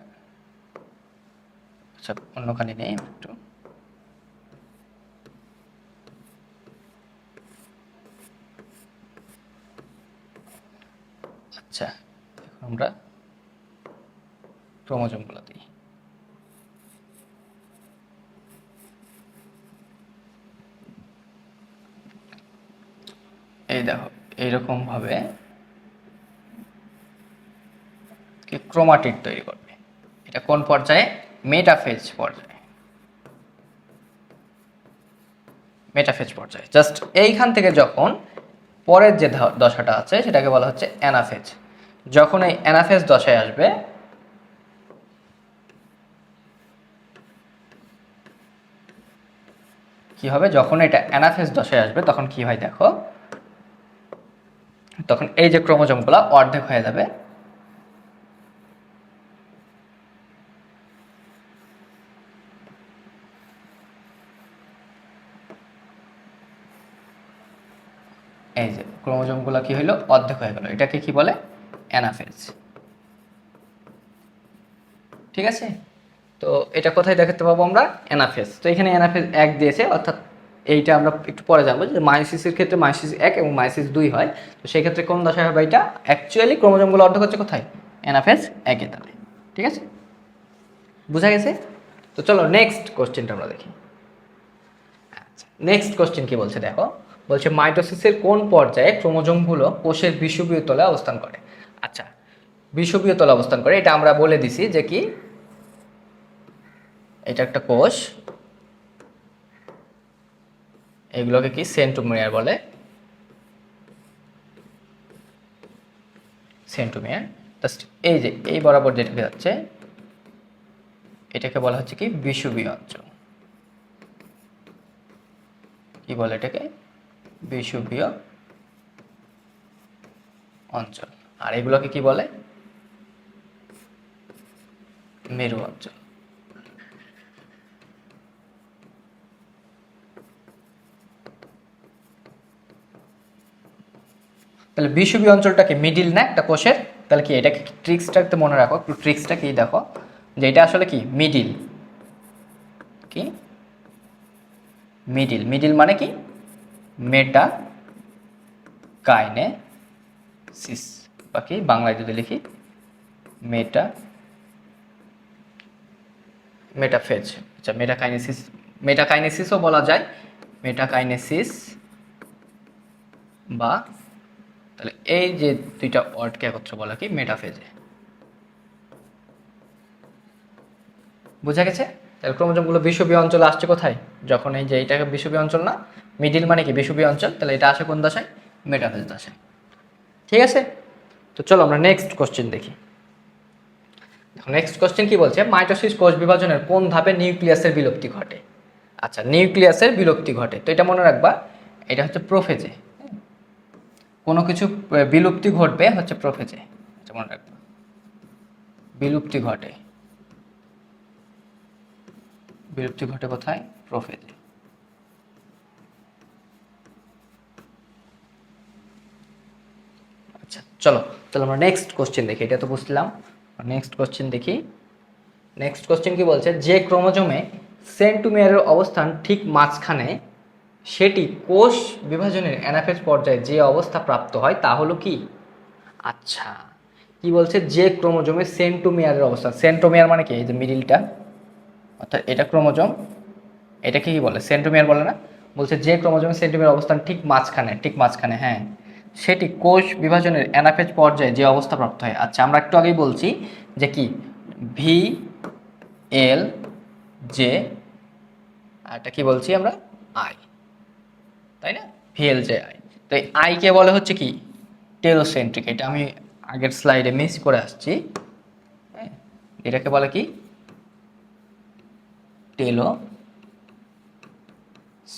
আচ্ছা অন্যখানে নেই একটু, আচ্ছা এখন আমরা ক্রোমোজোমগুলো দিই। এই দেখো এইরকম ভাবে ক্রোমাটিড তৈরি করবে, এটা কোন পর্যায়ে মেটাফেজ পর্যায়ে, মেটাফেজ পর্যায়ে। জাস্ট এইখান থেকে যখন পরের যে দশাটা আছে সেটাকে বলা হচ্ছে অ্যানাফেজ। যখন এই অ্যানাফেজ দশায় আসবে, কি হবে যখন এটা অ্যানাফেজ দশায় আসবে তখন কি হয় দেখো, তখন এই যে ক্রোমোজোমগুলো অর্ধেক হয়ে যাবে, এই যে ক্রোমোজোমগুলো কি হইলো অর্ধেক হয়ে গেল, এটাকে কি বলে অ্যানাফেজ। ঠিক আছে, তো এটা কোথায় দেখতে পাবো আমরা অ্যানাফেজ, তো এখানে অ্যানাফেজ 1 দিয়েছে, অর্থাৎ এইটা আমরা একটু পরে জানবো যে মায়োসিসের ক্ষেত্রে মায়োসিস 1 এবং মায়োসিস 2 হয়, তো সেই ক্ষেত্রে কোন দশায় হবে এটা, অ্যাকচুয়ালি ক্রোমোজোমগুলো অর্ধেক হচ্ছে কোথায় অ্যানাফেজ 1 এ তাহলে। ঠিক আছে, বুঝা গেছে? তো চলো নেক্সট কোশ্চেনটা আমরা দেখি। আচ্ছা নেক্সট কোশ্চেন কি বলছে দেখো, বলছে মাইটোসিসের কোন পর্যায়ে ক্রোমোজোমগুলো কোষের বিষুবীয় তলে অবস্থান করে। আচ্ছা বিষুবীয় তলে অবস্থান করে এটা আমরা বলে দিছি যে কি এটা একটা কোষ, এগুলোকে কি সেন্ট্রোমিয়ার বলে, সেন্ট্রোমিয়ার। জাস্ট এই যে এই বরাবর যেটাকে যাচ্ছে এটাকে বলা হচ্ছে কি বিষুবীয় অঞ্চল। কি বলে এটাকে? বিষুবীয় অঞ্চল। আর এগুলোকে কি বলে? মেরু অঞ্চল। তাহলে বিষুবীয় অঞ্চলটাকে মিডিল না একটা কোষের, তাহলে কি এটাকে ট্রিক্সটা মনে রাখো, একটু ট্রিক্সটা কি দেখো, যে এটা আসলে কি মিডিল। কি মিডিল? মিডিল মানে কি মেটা কাইনেসিস, বা কি বাংলায় যদি লিখি মেটা মেটাফেজ। আচ্ছা, মেটাকাইনেসিস, মেটাকাইনেসিসও বলা যায়, মেটাকাইনেসিস বা, তাহলে এই যে দুইটা ওয়ার্ডকে একত্রে বলা কি মেটাফেজে। বুঝা গেছে? তাহলে ক্রোমোজোমগুলো বিষুবীয় অঞ্চলে আসছে কোথায়? যখন এই যে এইটাকে বিষুবীয় অঞ্চল না, মিডিল মানে কি বিষুবীয় অঞ্চল, তাহলে এটা আসে কোন দশায়? মেটাফেজ দশায়। ঠিক আছে, তো চলো আমরা নেক্সট কোশ্চেন দেখি। নেক্সট কোশ্চেন কি বলছে, মাইটোসিস কোষ বিভাজনের কোন ধাপে নিউক্লিয়াসের বিলুপ্তি ঘটে? আচ্ছা, নিউক্লিয়াসের বিলুপ্তি ঘটে, তো এটা মনে রাখবা, এটা হচ্ছে প্রোফেজে। কোনো কিছু বিলুপ্তি ঘটবে হচ্ছে প্রোফেজে, এটা মনে রাখবা। বিলুপ্তি ঘটে, বিলুপ্তি ঘটে কোথায়? প্রোফেজে। আচ্ছা চলো, তাহলে আমরা নেক্সট কোশ্চেন দেখি, এটা তো বুঝলাম। নেক্সট কোশ্চেন দেখি। নেক্সট কোশ্চেন কি বলছে, যে ক্রোমোজোমে সেন্ট্রোমিয়ারের অবস্থান ঠিক মাঝখানে সেটি কোষ বিভাজনের অ্যানাফেজ পর্যায়ে যে অবস্থা প্রাপ্ত হয় তা হলো কি? আচ্ছা, কি বলছে, যে ক্রোমোজোমে সেন্ট্রোমিয়ারের অবস্থান, সেন্ট্রোমিয়ার মানে কি এই যে মিডিলটা, অর্থাৎ এটা ক্রোমোজোম, এটাকে কি বলে? সেন্ট্রোমিয়ার বলে না? বলছে যে ক্রোমোজোমে সেন্ট্রোমিয়ার অবস্থান ঠিক মাঝখানে, ঠিক মাঝখানে, হ্যাঁ, সেটি কোষ বিভাজনের অ্যানাফেজ পর্যায়ে যে অবস্থা প্রাপ্ত হয়। আচ্ছা, আমরা একটু আগেই বলছি যে কি ভি এল জে, আর এটা কি বলছি আমরা? আই, তাই না? V L J I. তো এই আইকে বলে হচ্ছে কি টেলোসেন্ট্রিক, এটা আমি আগের স্লাইডে মিস করে আসছি। হ্যাঁ, এটাকে বলে কি টেলো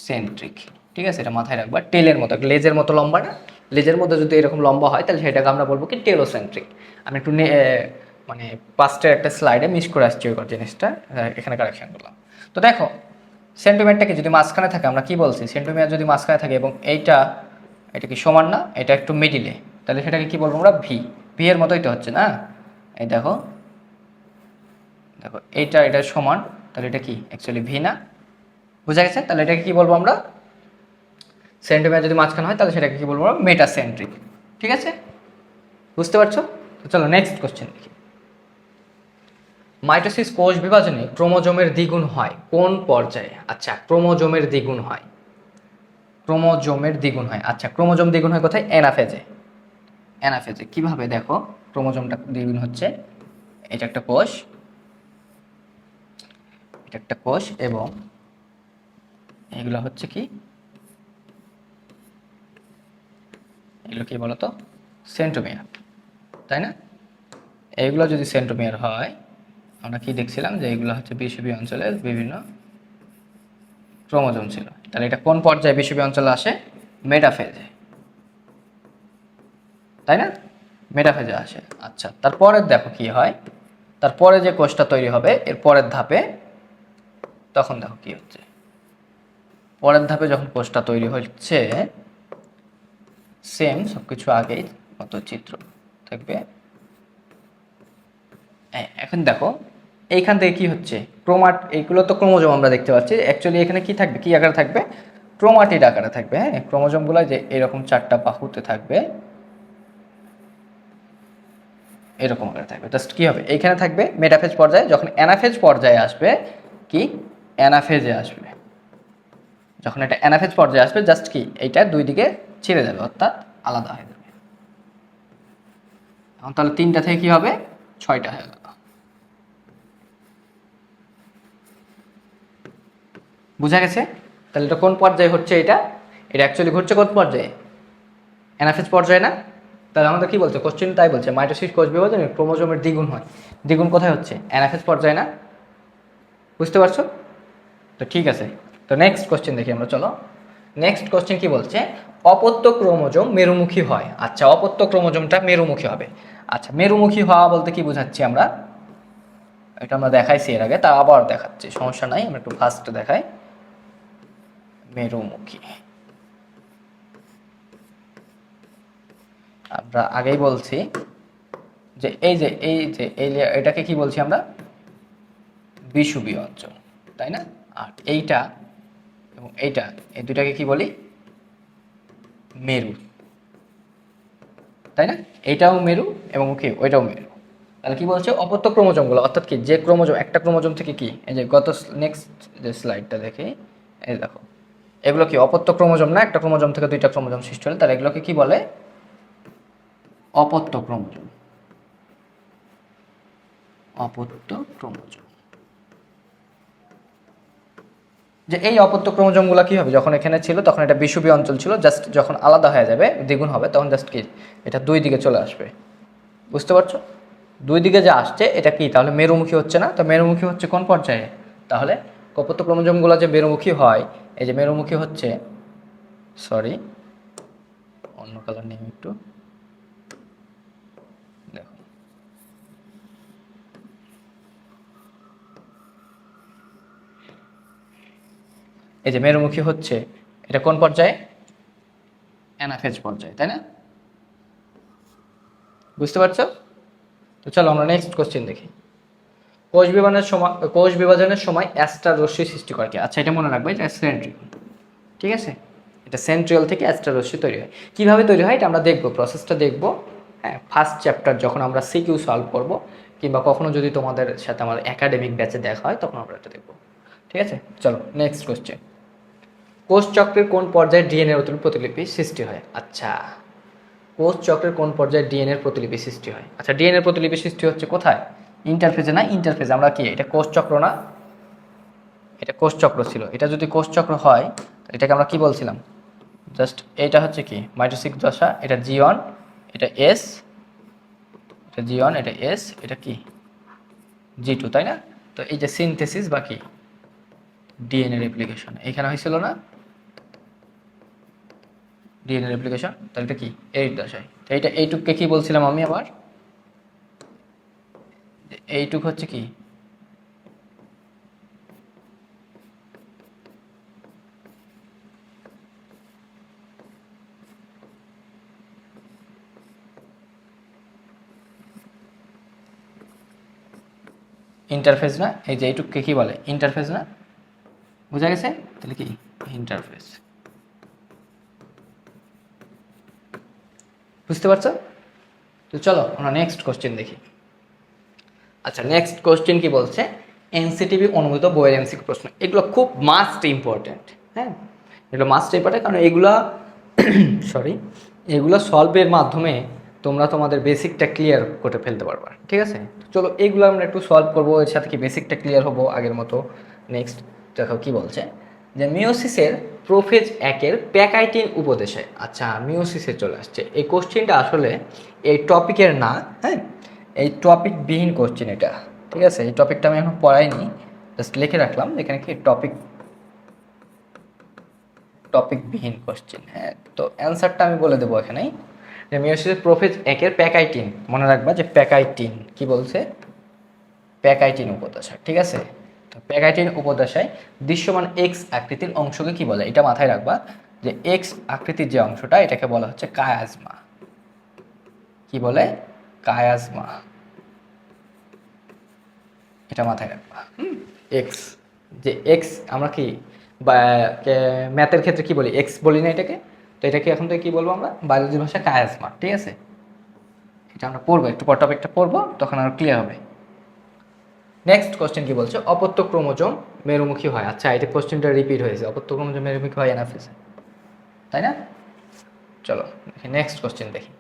সেন্ট্রিক। ঠিক আছে, এটা মাথায় রাখবা। টেলের মতো, লেজের মতো লম্বা না, লেজের মতো যদি এরকম লম্বা হয় তাহলে সেটাকে আমরা বলবো কি টেলোসেন্ট্রিক। আমি একটু মানে পাস্টের একটা স্লাইডে মিস করে আসছি ওই জিনিসটা, এখানে কারেকশন করলাম। তো দেখো, সেন্টিমিটারটাকে যদি মাঝখানে থাকে, আমরা কি বলছি, সেন্টিমিটার যদি মাঝখানে থাকে এবং এইটা, এটা কি সমান না, এটা একটু মিডিলে, তাহলে সেটাকে কি বলবো আমরা? ভি। ভি এর মতোই তো হচ্ছে না? এই দেখো, দেখো এইটা এটা সমান, তাহলে এটা কি অ্যাকচুয়ালি ভি না? বুঝা গেছে? তাহলে এটাকে কি বলবো আমরা? সেন্টিমিটার যদি মাঝখানে হয় তাহলে সেটাকে কি বলবো আমরা? মেটাসেন্ট্রিক। ঠিক আছে, বুঝতে পারছো? তো চলো নেক্সট কোশ্চেন দেখি। মাইটোসিস কোষ বিভাজনে ক্রোমোজোমের দ্বিগুণ হয় কোন পর্যায়ে? আচ্ছা, ক্রোমোজোমের দ্বিগুণ হয়, ক্রোমোজোমের দ্বিগুণ হয়। আচ্ছা, ক্রোমোজোম দ্বিগুণ হয় কোথায়? অ্যানাফেজে। অ্যানাফেজে কিভাবে দেখো ক্রোমোজোমটা দ্বিগুণ হচ্ছে? এটা একটা কোষ, এটা একটা কোষ, এবং এগুলো হচ্ছে কি, এগুলো কি বলতো? সেন্ট্রোমিয়ার, তাই না? এইগুলো যদি সেন্ট্রোমিয়ার হয়, আমরা কি দেখছিলাম যে এগুলো হচ্ছে বিষুবীয় অঞ্চলের বিভিন্ন ক্রোমোজোম ছিল। তাহলে এটা কোন পর্যায়ে বিষুবীয় অঞ্চলে আসে? মেটাফেজে, তাই না? মেটাফেজে আসে। আচ্ছা, তারপরের দেখো কি হয়, তারপরে যে কোষটা তৈরি হবে এর পরের ধাপে, তখন দেখো কি হচ্ছে। পরের ধাপে যখন কোষটা তৈরি হচ্ছে, সেম সবকিছু আগেই মতো চিত্র থাকবে। এখন দেখো এইখান থেকে কি হচ্ছে, ক্রোমাট, এইগুলো তো ক্রোমোজোম আমরা দেখতে পাচ্ছি, অ্যাকচুয়ালি এখানে কি থাকবে, কি আকারে থাকবে? ক্রোমাটিড আকারে থাকবে। হ্যাঁ, ক্রোমোজোমগুলো যে এরকম চারটা বাহুতে থাকবে, এরকম আকারে থাকবে। জাস্ট কি হবে, এইখানে থাকবে মেটাফেজ পর্যায়ে, যখন অ্যানাফেজ পর্যায়ে আসবে, কি অ্যানাফেজে আসবে, যখন এটা অ্যানাফেজ পর্যায়ে আসবে, জাস্ট কি এইটা দুই দিকে ছিঁড়ে যাবে, অর্থাৎ আলাদা হয়ে যাবে। এখন তাহলে তিনটা থেকে কি হবে? ছয়টা হয়ে গেল। বোঝা গেছে? তাহলে এটা কোন পর্যায়ে হচ্ছে? এটা এটা অ্যাকচুয়ালি ঘটছে কোন পর্যায়ে? অ্যানাফেজ পর্যায়ে না? তাহলে আমাদের কি বলছে কোশ্চেন? তাই বলছে মাইটোসিস কোষ বিভাজনে ক্রোমোজোমের দ্বিগুণ হয়। দ্বিগুণ কোথায় হচ্ছে? অ্যানাফেজ পর্যায়ে না? বুঝতে পারছো? তো ঠিক আছে, তো নেক্সট কোশ্চেন দেখি আমরা, চলো। নেক্সট কোশ্চেন কি বলছে? অপত্য ক্রোমোজোম মেরুমুখী হয়। আচ্ছা, অপত্য ক্রোমোজোমটা মেরুমুখী হবে। আচ্ছা, মেরুমুখী হওয়া বলতে কি বোঝাচ্ছি আমরা? এটা আমরা দেখাইছি এর আগে, তা আবার দেখাচ্ছি, সমস্যা নাই, আমরা একটু ফার্স্ট দেখাই। মেরুমুখী আমরা আগেই বলছি যে এটাকে কি বলছি আমরা? বিষুবীয় অঞ্চল, তাই না? আর এইটা এবং এইটা, এই দুটাকে কি বলি? মেরু, তাই না? এইটাও মেরু এবং কি ওইটাও মেরু। তাহলে কি বলছে? অপত্য ক্রোমোজোমগুলো, অর্থাৎ কি যে ক্রোমোজোম, একটা ক্রোমোজোম থেকে কি, এই যে গত নেক্সট যে স্লাইডটা দেখি, এই দেখো, এগুলো কি অপত্য ক্রোমোজোম না? একটা ক্রোমোজোম থেকে দুইটা ক্রোমোজোম সৃষ্টি হলে তাহলে এগুলোকে কি বলে? অপত্য ক্রোমোজোম। অপত্য ক্রোমোজোম। যে এই অপত্য ক্রোমোজোমগুলো কি হবে? যখন এখানে ছিল তখন এটা বিষুবীয় অঞ্চল ছিল, জাস্ট যখন আলাদা হয়ে যাবে, দ্বিগুণ হবে, তখন জাস্ট কি এটা দুই দিকে চলে আসবে। বুঝতে পারছো? দুই দিকে যে আসছে এটা কি তাহলে মেরুমুখী হচ্ছে না? তো মেরুমুখী হচ্ছে কোন পর্যায়ে তাহলে? অপত্য ক্রোমোজোমগুলো যে মেরুমুখী হয়, এই যে মেরুমুখী হচ্ছে, সরি অন্য কালার নিয়ে একটু দেখো, এই যে মেরুমুখী হচ্ছে, এটা কোন পর্যায়ে? অ্যানাফেজ পর্যায়ে, তাই না? বুঝতে পারছো? তো চলো আমরা নেক্সট কোশ্চেন দেখি। কোষ বিভাজনের সময় অ্যাস্টার রশ্মি সৃষ্টি করে কি? আচ্ছা, এটা মনে রাখবে, এটা সেন্ট্রিওল, ঠিক আছে? এটা সেন্ট্রিওল থেকে অ্যাস্টার রশ্মি তৈরি হয়। কীভাবে তৈরি হয় এটা আমরা দেখবো, প্রসেসটা দেখবো। হ্যাঁ, ফার্স্ট চ্যাপ্টার যখন আমরা সিকিউ সলভ করব, কিংবা কখনো যদি তোমাদের সাথে আমার একাডেমিক ব্যাচে দেখা হয় তখন আমরা এটা দেখবো। ঠিক আছে, চলো নেক্সট কোশ্চেন। কোষ চক্রের কোন পর্যায়ে ডিএনএর প্রতিলিপি সৃষ্টি হয়? আচ্ছা, কোষ চক্রের কোন পর্যায়ে ডিএনএর প্রতিলিপি সৃষ্টি হয়? আচ্ছা, ডিএনএর প্রতিলিপি সৃষ্টি হচ্ছে কোথায়? ইন্টারফেজে না? ইন্টারফেজে। আমরা কি, এটা কোষ চক্র না? এটা কোষ চক্র ছিল। এটা যদি কোষ চক্র হয় এটাকে আমরা কি বলছিলাম? জাস্ট এটা হচ্ছে কি মাইটোসিস দশা, এটা জি1, এটা এস, এটা জি1, এটা এস, এটা কি জি2, তাই না? তো এই যে সিনথেসিস বা কি ডিএনএ রেপ্লিকেশন এখানে হয়েছিল না? ডিএনএ রেপ্লিকেশন, তাহলে এটা কি এই দশায়। তো এইটা এইটুককে কি বলছিলাম আমি আবার? এইটুক হচ্ছে কি ইন্টারফেস না? এই যে এইটুককে কি বলে? ইন্টারফেস না? বোঝা গেছে? তাহলে কি ইন্টারফেস। বুঝতে পারছো? তো চলো আমরা নেক্সট কোশ্চেন দেখি। আচ্ছা, নেক্সট কোশ্চেন কি বলছে? এনসিটিভি অনুমোদিত বইয়ের এমসিকিউ প্রশ্ন, এগুলো খুব মাস্ট ইম্পর্টেন্ট। হ্যাঁ, এগুলো মাস্ট ইম্পর্টেন্ট, কারণ এগুলা সরি এগুলো সলভের মাধ্যমে তোমরা তোমাদের বেসিকটা ক্লিয়ার করে ফেলতে পারবা। ঠিক আছে, চলো এগুলো আমরা একটু সলভ করবো, এর সাথে কি বেসিকটা ক্লিয়ার হবো আগের মতো। নেক্সট দেখো কি বলছে, যে মিওসিসের প্রোফেজ একের প্যাকাইটিন উপদেশে। আচ্ছা, মিওসিসে চলে আসছে। এই কোশ্চেনটা আসলে এই টপিকের না, হ্যাঁ, এই টপিকবিহীন কোশ্চেন এটা। ঠিক আছে, এই টপিকটা আমি এখন পড়াইনি, জাস্ট লিখে রাখলাম এখানে কি টপিকবিহীন কোশ্চেন। হ্যাঁ, তো অ্যান্সারটা আমি বলে দেবো এখানেই, যে মিওসিসের প্রোফেজ একের প্যাকাইটিন, মনে রাখবা যে প্যাকাইটিন কি বলছে? প্যাকাইটিন উপদশা। ঠিক আছে, তো প্যাকাইটিন উপদশায় দৃশ্যমান এক্স আকৃতির অংশকে কি বলে? এটা মাথায় রাখবা যে এক্স আকৃতির যে অংশটা এটাকে বলা হচ্ছে কায়াজমা। কি বলে? কায়াজমা। এটা মাথায় রাখবা। এক্স, যে এক্স আমরা কি ম্যাথের ক্ষেত্রে কি বলি? এক্স বলি না এটাকে? তো এটাকে এখন থেকে কি বলবো আমরা বায়োলজি ভাষায়? কায়াজমা। ঠিক আছে, এটা আমরা পড়বো, একটু পর টপিকটা পড়বো, তখন আরো ক্লিয়ার হবে। নেক্সট কোশ্চেন কি বলছে? অপত্য ক্রোমোজোম মেরুমুখী হয়। আচ্ছা, এটা কোশ্চেনটা রিপিট হয়েছে, অপত্য ক্রোমোজোম মেরুমুখী হয় অ্যানাফেজে, তাই না? চলো দেখি নেক্সট কোশ্চেন দেখি।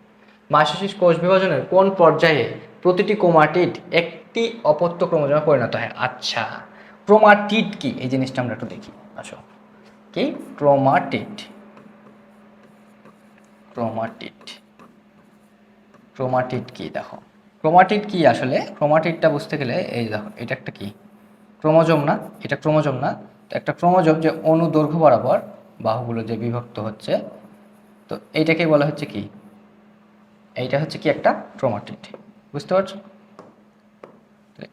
মাসিস কোষ বিভাজনের কোন পর্যায়ে প্রতিটি ক্রোমাটিড একটি অপত্য ক্রোমোজোমে পরিণত হয়? আচ্ছা, ক্রোমাটিড কি এই জিনিসটা আমরা একটু দেখি আসো, কি ক্রোমাটিড। ক্রোমাটিড, ক্রোমাটিড কি দেখো, ক্রোমাটিড কি আসলে, ক্রোমাটিডটা বুঝতে গেলে এই দেখো, এটা একটা কি ক্রোমোজোম না, এটা ক্রোমোজোম না, তো একটা ক্রোমোজোম যে অনুদৈর্ঘ্য বরাবর বাহুগুলো যে বিভক্ত হচ্ছে, তো এইটাকে বলা হচ্ছে কি, এইটা হচ্ছে কি একটা ক্রোমাটিড, বুঝতে পারছো?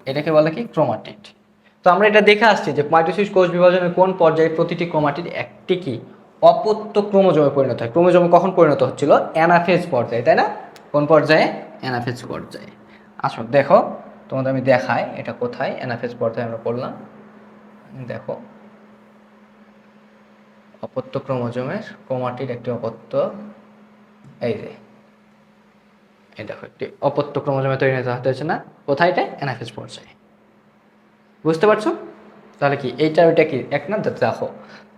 এটাকে বলে কি ক্রোমাটিড। তো আমরা এটা দেখে আসছি যে মাইটোসিস কোষ বিভাজনের কোন পর্যায়ে প্রতিটি ক্রোমাটিড একটি কি অপত্য ক্রোমোজোমে পরিণত হয়। ক্রোমোজোমে কখন পরিণত হচ্ছিল? অ্যানাফেজ পর্যায়ে, তাই না? কোন পর্যায়ে? অ্যানাফেজ পর্যায়ে। আসো দেখো, তোমাদের আমি দেখাই এটা কোথায় অ্যানাফেজ পর্যায়ে আমরা পড়লাম। দেখো, অপত্য ক্রোমোজোমের ক্রোমাটিড একটি অপত্য, এই যে এই দেখো একটি অপত্য ক্রোমোজোমে তৈরি হতে হচ্ছে না, কোথায়? এটা অ্যানাফেজ পর্যায়ে, বুঝতে পারছো? তাহলে কি এইটা ওইটা কি এক না? দেখো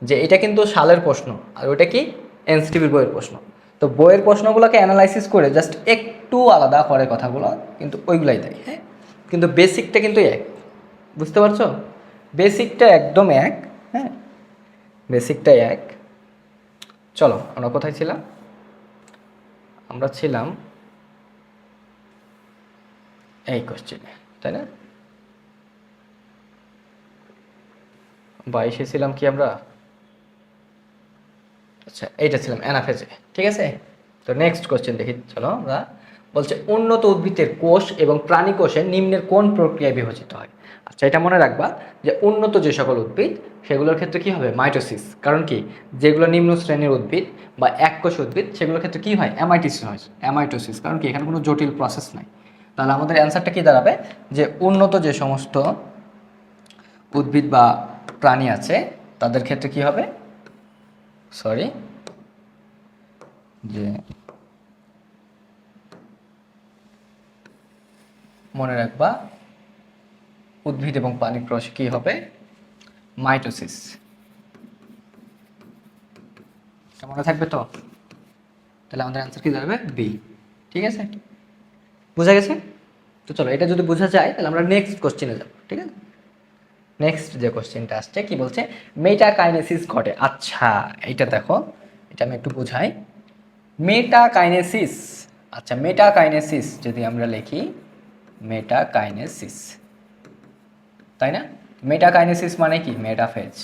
যে এটা কিন্তু সালের প্রশ্ন, আর ওইটা কি এনসিটিভির বইয়ের প্রশ্ন। তো বইয়ের প্রশ্নগুলোকে অ্যানালাইসিস করে জাস্ট একটু আলাদা করে কথাগুলো, কিন্তু ওইগুলাই দেয়, হ্যাঁ। কিন্তু বেসিকটা কিন্তু এক, বুঝতে পারছো? বেসিকটা একদম এক, হ্যাঁ, বেসিকটা এক। চলো আমরা কোথায় ছিলাম? আমরা ছিলাম এই কোশ্চেনে, তাই না? 22-এ ছিলাম কি আমরা? আচ্ছা, এইটা ছিলাম অ্যানাফেজে, ঠিক আছে। তো নেক্সট কোশ্চেন দেখি, চলো আমরা। বলছে উন্নত উদ্ভিদের কোষ এবং প্রাণী কোষে নিম্নের কোন প্রক্রিয়ায় বিভাজিত হয়? আচ্ছা, এটা মনে রাখবা যে উন্নত যে সকল উদ্ভিদ সেগুলোর ক্ষেত্রে কি হবে? মাইটোসিস। কারণ কি, যেগুলো নিম্ন শ্রেণীর উদ্ভিদ বা এককোষী উদ্ভিদ সেগুলোর ক্ষেত্রে কি হয়? অ্যামাইটোসিস হয়, অ্যামাইটোসিস। কারণ কি, এখানে কোনো জটিল প্রসেস নাই। তাহলে আমাদের অ্যান্সারটা কি দাঁড়াবে? যে উন্নত যে সমস্ত উদ্ভিদ বা প্রাণী আছে তাদের ক্ষেত্রে কি হবে, সরি, যে মনে রাখবা উদ্ভিদ এবং প্রাণী কোষে কি হবে? মাইটোসিস। এটা মনে থাকবে তো? তাহলে আমাদের অ্যান্সার কি দাঁড়াবে? বি। ঠিক আছে, বোঝা গেছে? তো চলো, এটা যদি বোঝা যায় তাহলে আমরা নেক্সট কোশ্চেনে যাব, ঠিক আছে। নেক্সট যে কোশ্চেনটা আসছে কি বলছে? মেটাকাইনেসিস ঘটে। আচ্ছা, এইটা দেখো, এটা আমি একটু বুঝাই। মেটাকাইনেসিস, আচ্ছা মেটাকাইনেসিস যদি আমরা লিখি, মেটাকাইনেসিস, তাই না? মেটাকাইনেসিস মানে কি? মেটাফেজ।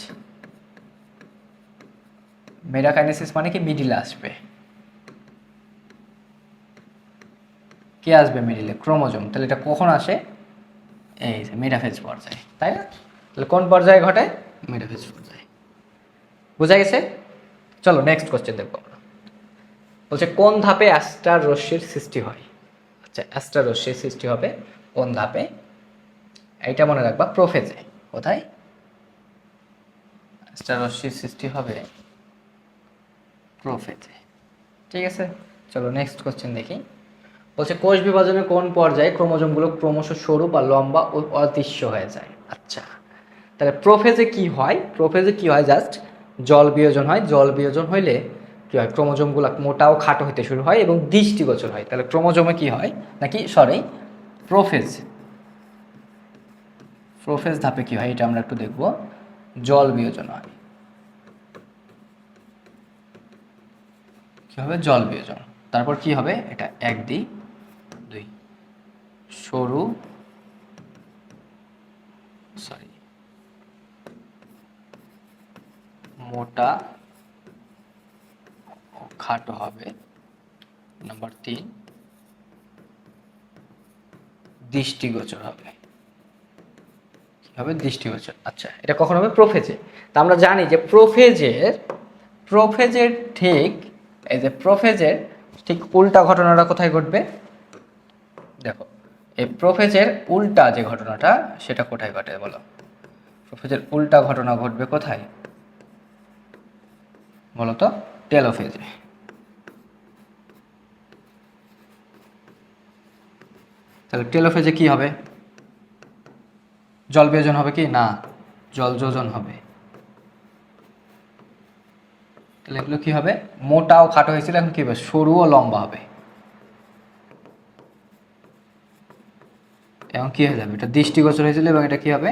মেটাকাইনেসিস মানে কি? মিডিলে আসবে, কে আসবে মিডিলে? ক্রোমোজোম। তাহলে এটা কখন আসে? এই যে মেটাফেজ পর্যায়ে, তাই না? তাহলে কোন পর্যায়ে ঘটে? মেটাফেজ পর্যায়ে, বোঝা গেছে? চলো নেক্সট কোশ্চেন দেখবো আমরা। বলছে কোন ধাপে অ্যাস্টার রশ্মির সৃষ্টি হয়? আচ্ছা, অ্যাস্টার রশ্মির সৃষ্টি হবে কোন ধাপে? এইটা মনে রাখবা, প্রোফেজে। কোথায় অ্যাস্টার রশ্মির সৃষ্টি হবে? প্রোফেজে, ঠিক আছে। চলো নেক্সট কোশ্চেন দেখি। বলছে কোষ বিভাজনের কোন পর্যায়ে ক্রোমোজোমগুলো ক্রমশ সরু বা লম্বা ও অদৃশ্য হয়ে যায়? আচ্ছা, তাহলে প্রোফেজে কি হয়? প্রোফেজে কি হয়? জাস্ট জল বিয়োজন হয়। জল বিয়োজন হইলে কি হয়? ক্রোমোজোমগুলো মোটা ও খাটো হতে শুরু হয় এবং দৃষ্টিগোচর হয়। তাহলে ক্রোমোজোমে কি হয়, নাকি সরি, প্রোফেজ, প্রোফেজ ধাপে কি হয় এটা আমরা একটু দেখব। জল বিয়োজন হয়, কি হবে? জল বিয়োজন। তারপর কি হবে? এটা 1 2 সরু, সরি, মোটা ও খাটো হবে। নাম্বার 3 দৃষ্টিগোচর হবে, কি হবে? দৃষ্টিগোচর। আচ্ছা, এটা কখন হবে? প্রোফেজে। তা আমরা জানি যে প্রোফেজের ঠিক, এই যে প্রোফেজের ঠিক উল্টা ঘটনাটা কোথায় ঘটবে? দেখো, এই প্রোফেজের উল্টা যে ঘটনাটা সেটা কোথায় ঘটে বলো? প্রোফেজের উল্টা ঘটনা ঘটবে কোথায় বলো তো? টেলোফেজে। তাহলে টেলোফেজে কি হবে? জল বিয়োজন হবে কি না? জল যোজন হবে। তাহলে এগুলো কি হবে? মোটা ও খাটো হয়েছিল, এখন কি হবে? সরু ও লম্বা হবে। এবং কি হয়ে যাবে? এটা দৃষ্টিগোচর হয়েছিল এবং এটা কি হবে?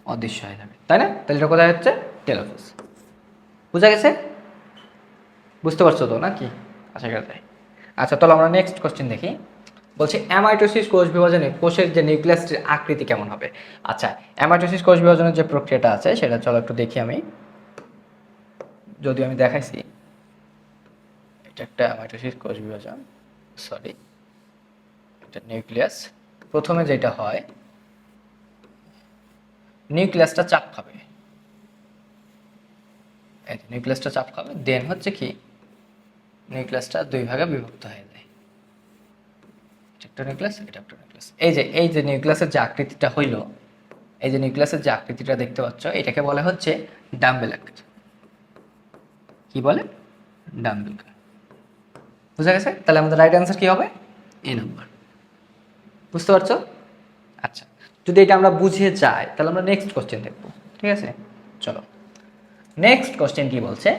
অদৃশ্য হয়ে যাবে, তাই না? তাহলে এটা কোথায় হচ্ছে? টেলোফেজ। বুঝা গেছে? বুঝতে পারছো তো নাকি? আশা করা যায়। আচ্ছা, তাহলে আমরা নেক্সট কোশ্চেন দেখি। বলছে অ্যামাইটোসিস কোষ বিভাজনে কোষের যে নিউক্লিয়াসটির আকৃতি কেমন হবে? আচ্ছা, অ্যামাইটোসিস কোষ বিভাজনের যে প্রক্রিয়াটা আছে সেটা চলো একটু দেখি আমি। যদিও আমি দেখাইছি, এটা একটা অ্যামাইটোসিস কোষ বিভাজন, সরি, এটা নিউক্লিয়াস। প্রথমে যেটা হয়, নিউক্লিয়াসটা চাপ খাবে, নিউক্লিয়াসটা চাপ খাবে, দেন হচ্ছে কি নিউক্লিয়াসটা দুই ভাগে বিভক্ত হয়ে যায়। এটা একটা নিউক্লিয়াস, এটা একটা নিউক্লিয়াস। এই যে নিউক্লিয়াসের যে আকৃতিটা হইল, এই যে নিউক্লিয়াসের যে আকৃতিটা দেখতে পাচ্ছ, এটাকে বলা হচ্ছে ডাম্বেল আকৃতি। কি বলে? ডাম্বেল। বুঝা গেছে? তাহলে আমাদের রাইট অ্যান্সার কি হবে? এ নাম্বার। বুঝতে পারছো? আচ্ছা, যদি এটা আমরা বুঝে যাই তাহলে আমরা নেক্সট কোশ্চেন দেখবো। ঠিক আছে, চলো নেক্সট কোশ্চেন কি বলছে,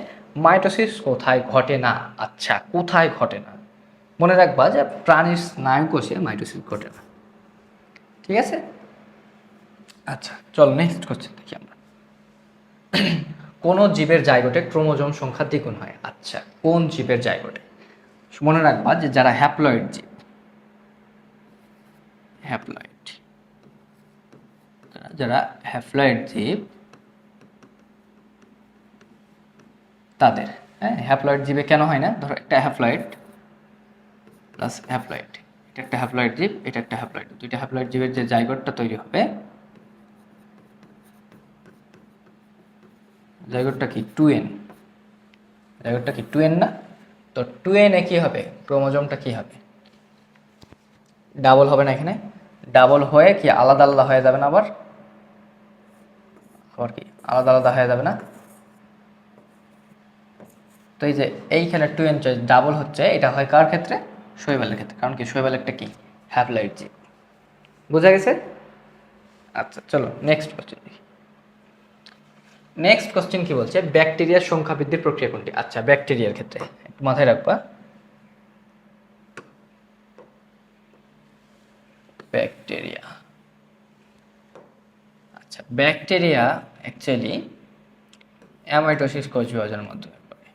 মাইটোসিস কোথায় ঘটে না? আচ্ছা, কোথায় ঘটে না? মনে রাখবা যে প্রাণীর স্নায়ু কোষে মাইটোসিস ঘটে না। ঠিক আছে, আচ্ছা চলো নেক্সট কোশ্চেন দেখি আমরা। কোন জীবের জাইগোটে ক্রোমোজোম সংখ্যা দ্বিগুণ হয়? আচ্ছা, কোন জীবের জাইগোটে? মনে রাখবা যে যারা হ্যাপ্লয়েড জীব, হ্যাপ্লয়েড, যারা হ্যাপ্লয়েড জীব তাদের, হ্যাঁ, হ্যাপ্লয়েড জীবে কেন হয় না? ধরো একটা হ্যাপ্লয়েড প্লাস হ্যাপ্লয়েড, এটা একটা হ্যাপ্লয়েড জীব, এটা একটা হ্যাপ্লয়েড, দুইটা হ্যাপ্লয়েড জীবের যে জাইগোটটা তৈরি হবে, জাইগোটটা কি 2n, জাইগোটটা কি 2n না? তো 2n এ কি হবে? ক্রোমোজোমটা কি হবে? ডাবল হবে না এখানে? ডাবল হয়ে কি আলাদা আলাদা হয়ে যাবে না? আবার আবার কি আলাদা আলাদা হয়ে যাবে না? তো এই যে এইখানে 2n ডাবল হচ্ছে, এটা হয় কার ক্ষেত্রে? শৈবালের ক্ষেত্রে। কারণ কি শৈবাল একটা কি হ্যাপ্লয়েড জীব। বোঝা গেছে? আচ্ছা চলো নেক্সট কোশ্চেন দেখি। নেক্সট কোশ্চেন কি বলছে, ব্যাকটেরিয়ার সংখ্যা বৃদ্ধির প্রক্রিয়া কোনটি? আচ্ছা, ব্যাকটেরিয়ার ক্ষেত্রে একটু মাথায় রাখবা, ব্যাকটেরিয়া। আচ্ছা, ব্যাকটেরিয়া অ্যাকচুয়ালি অ্যামাইটোসিস কোষ বিভাজনের মাধ্যমে করে।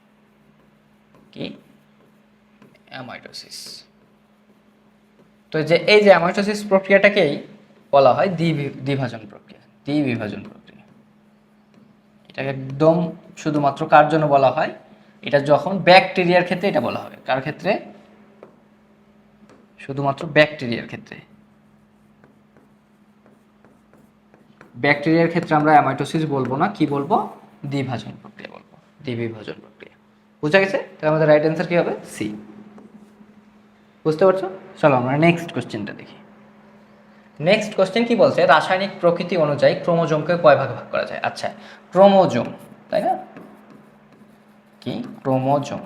কি? অ্যামাইটোসিস। তো যে এই যে অ্যামাইটোসিস প্রক্রিয়াটাকেই বলা হয় দ্বিভাজন প্রক্রিয়া, দ্বিবিভাজন প্রক্রিয়া। এটা একদম শুধুমাত্র কার জন্য বলা হয়? এটা যখন ব্যাকটেরিয়ার ক্ষেত্রে এটা বলা হবে। কার ক্ষেত্রে? শুধুমাত্র ব্যাকটেরিয়ার ক্ষেত্রে। ব্যাকটেরিয়ার ক্ষেত্রে আমরা অ্যামাইটোসিস বলবো না, কি বলবো? দ্বিভাজন প্রক্রিয়া বলবো, দ্বিবিভাজন প্রক্রিয়া। বুঝা গেছে? তাহলে আমাদের রাইট অ্যান্সার কি হবে? সি। বুঝতে পারছো? চলো আমরা নেক্সট কোশ্চেনটা দেখি। নেক্সট কোশ্চেন কি বলছে, রাসায়নিক প্রকৃতি অনুযায়ী ক্রোমোজোমকে কয় ভাগে ভাগ করা যায়? আচ্ছা, ক্রোমোজোম, তাই না? কি ক্রোমোজোম,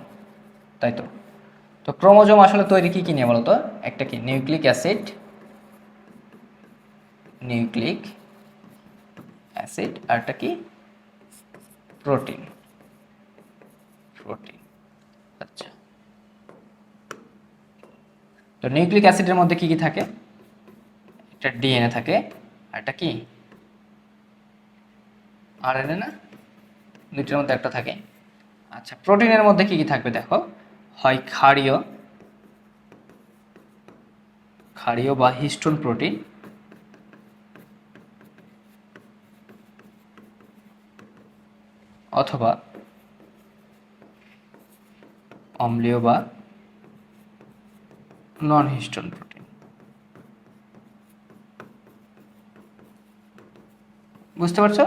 তাই তো? তো ক্রোমোজোম আসলে তৈরি কি কি নিয়ে বলো তো? একটা কি নিউক্লিক অ্যাসিড, নিউক্লিক অ্যাসিড, আর একটা কি প্রোটিন, প্রোটিন। আচ্ছা, তো নিউক্লিক অ্যাসিডের মধ্যে কি কি থাকে? একটা ডিএনএ থাকে, আর একটা কি আরএনএ না? দুইটার মধ্যে একটা থাকে। আচ্ছা, প্রোটিনের মধ্যে কি কি থাকবে দেখো, হয় ক্ষারীয়, ক্ষারীয় বা হিস্টোন প্রোটিন, অথবা অম্লীয় বা নন হিস্টোন প্রোটিন। বুঝতে পারছো?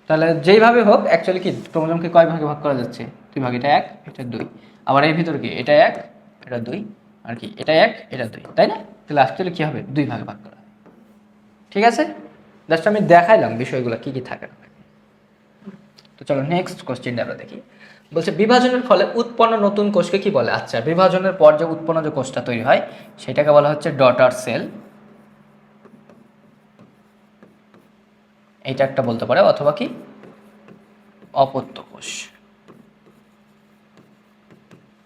তাহলে যেইভাবে হোক অ্যাকচুয়ালি কি ক্রোমোজোমকে কয় ভাগে ভাগ করা যাচ্ছে? দুই ভাগ, এটা এক, এটা দুই। আবার এর ভিতর কি এটা এক, এটা দুই, আর কি এটা এক, এটা দুই, তাই না? তাহলে অ্যাকচুয়ালি কি হবে? দুই ভাগে ভাগ করা। ঠিক আছে, জাস্ট আমি দেখাইলাম বিষয়গুলো কি কি থাকে না। তো চলো নেক্সট কোশ্চেনটা আমরা দেখি। বলছে বিভাজনের ফলে উৎপন্ন নতুন কোষকে কি বলে? আচ্ছা, বিভাজনের পর যে উৎপন্ন যে কোষটা তৈরি হয় সেটাকে বলা হচ্ছে ডটার সেল। এইটা একটা বলতে পারে, অথবা কি অপত্য কোষ।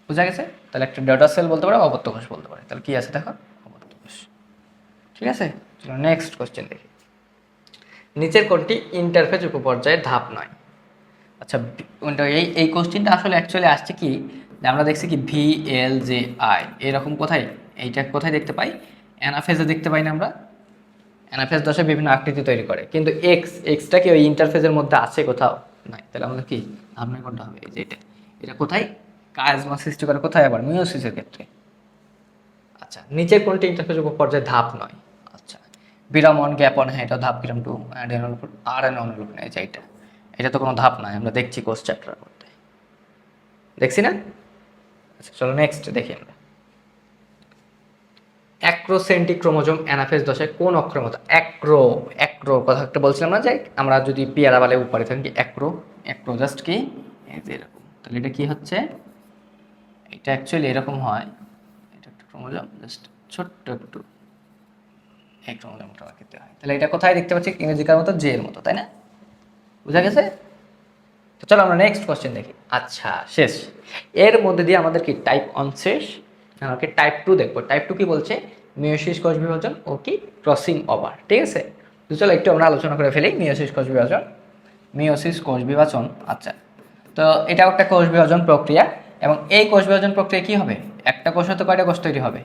বুঝা গেছে? তাহলে একটা ডটার সেল বলতে পারে, অপত্য কোষ বলতে পারে। তাহলে কি আছে দেখো, অপত্য কোষ। ঠিক আছে, চলো নেক্সট কোশ্চেন দেখি। নিচের কোনটি ইন্টারফেজ উপপর্যায়ের ধাপ নয়? আচ্ছা, এই কোশ্চেনটা আসলে অ্যাকচুয়ালি আসছে কি, যে আমরা দেখছি কি VLJI এরকম কোথায়, এইটা কোথায় দেখতে পাই, অ্যানাফেজে দেখতে পাই না আমরা? অ্যানাফেজ দশে বিভিন্ন আকৃতি তৈরি করে, কিন্তু এক্সটা কি ওই ইন্টারফেজের মধ্যে আছে কোথাও? নাই। তাহলে আমাদের কি ধারণা কোনটা হবে, এই যে এটা কোথায় কায়াজমা সৃষ্টি করে, কোথায় আবার মিওসিসের ক্ষেত্রে। আচ্ছা, নিচের কোনটি ইন্টারফেস পর্যায়ে ধাপ নয়? আচ্ছা, বিরামন জ্ঞাপন, হ্যাঁ এটা ধাপ, বিরাম টু RNA অনুলিপন, এই যে এটা তো কোনো ধাপ নয়, আমরা দেখছি কোর্স চ্যাপ্টার করতে, দেখছি না? আচ্ছা চলো নেক্সট দেখি আমরা। অ্যাক্রোসেন্ট্রিক ক্রোমোজোম অ্যানাফেজ দশায় কোন অক্ষরের মতো? অ্যাক্রো কথা একটা বলছিলাম না, যে আমরা যদি পেয়ারা বালে উপরে থাকি কি অ্যাক্রো জাস্ট কি এই যে এরকম, তাহলে এটা কি হচ্ছে, এটা অ্যাকচুয়ালি এরকম হয়, এটা একটা ক্রোমোজোম জাস্ট ছোট্ট একটু এই ক্রোমোজোমটা রাখতে হয়, তাহলে এটা কোথায় দেখতে পাচ্ছি, ইংরেজিকার মতো জে এর মতো, তাই না? বুঝা গেছে? তো চলো আমরা নেক্সট কোশ্চেন দেখি। আচ্ছা শেষ, এর মধ্যে দিয়ে আমাদের কি টাইপ 1 শেষ, আমাকে টাইপ 2 দেখবো। টাইপ 2 কি বলছে? মিয়োসিস কোষ বিভাজন ও কি ক্রসিং ওভার, ঠিক আছে? তো চলো একটু আমরা আলোচনা করে ফেলি মিয়োসিস কোষ বিভাজন। মিয়োসিস কোষ বিভাজন, আচ্ছা, তো এটাও একটা কোষ বিভাজন প্রক্রিয়া, এবং এই কোষ বিভাজন প্রক্রিয়া কি হবে, একটা কোষ হতে কয়টা কোষ তৈরি হবে?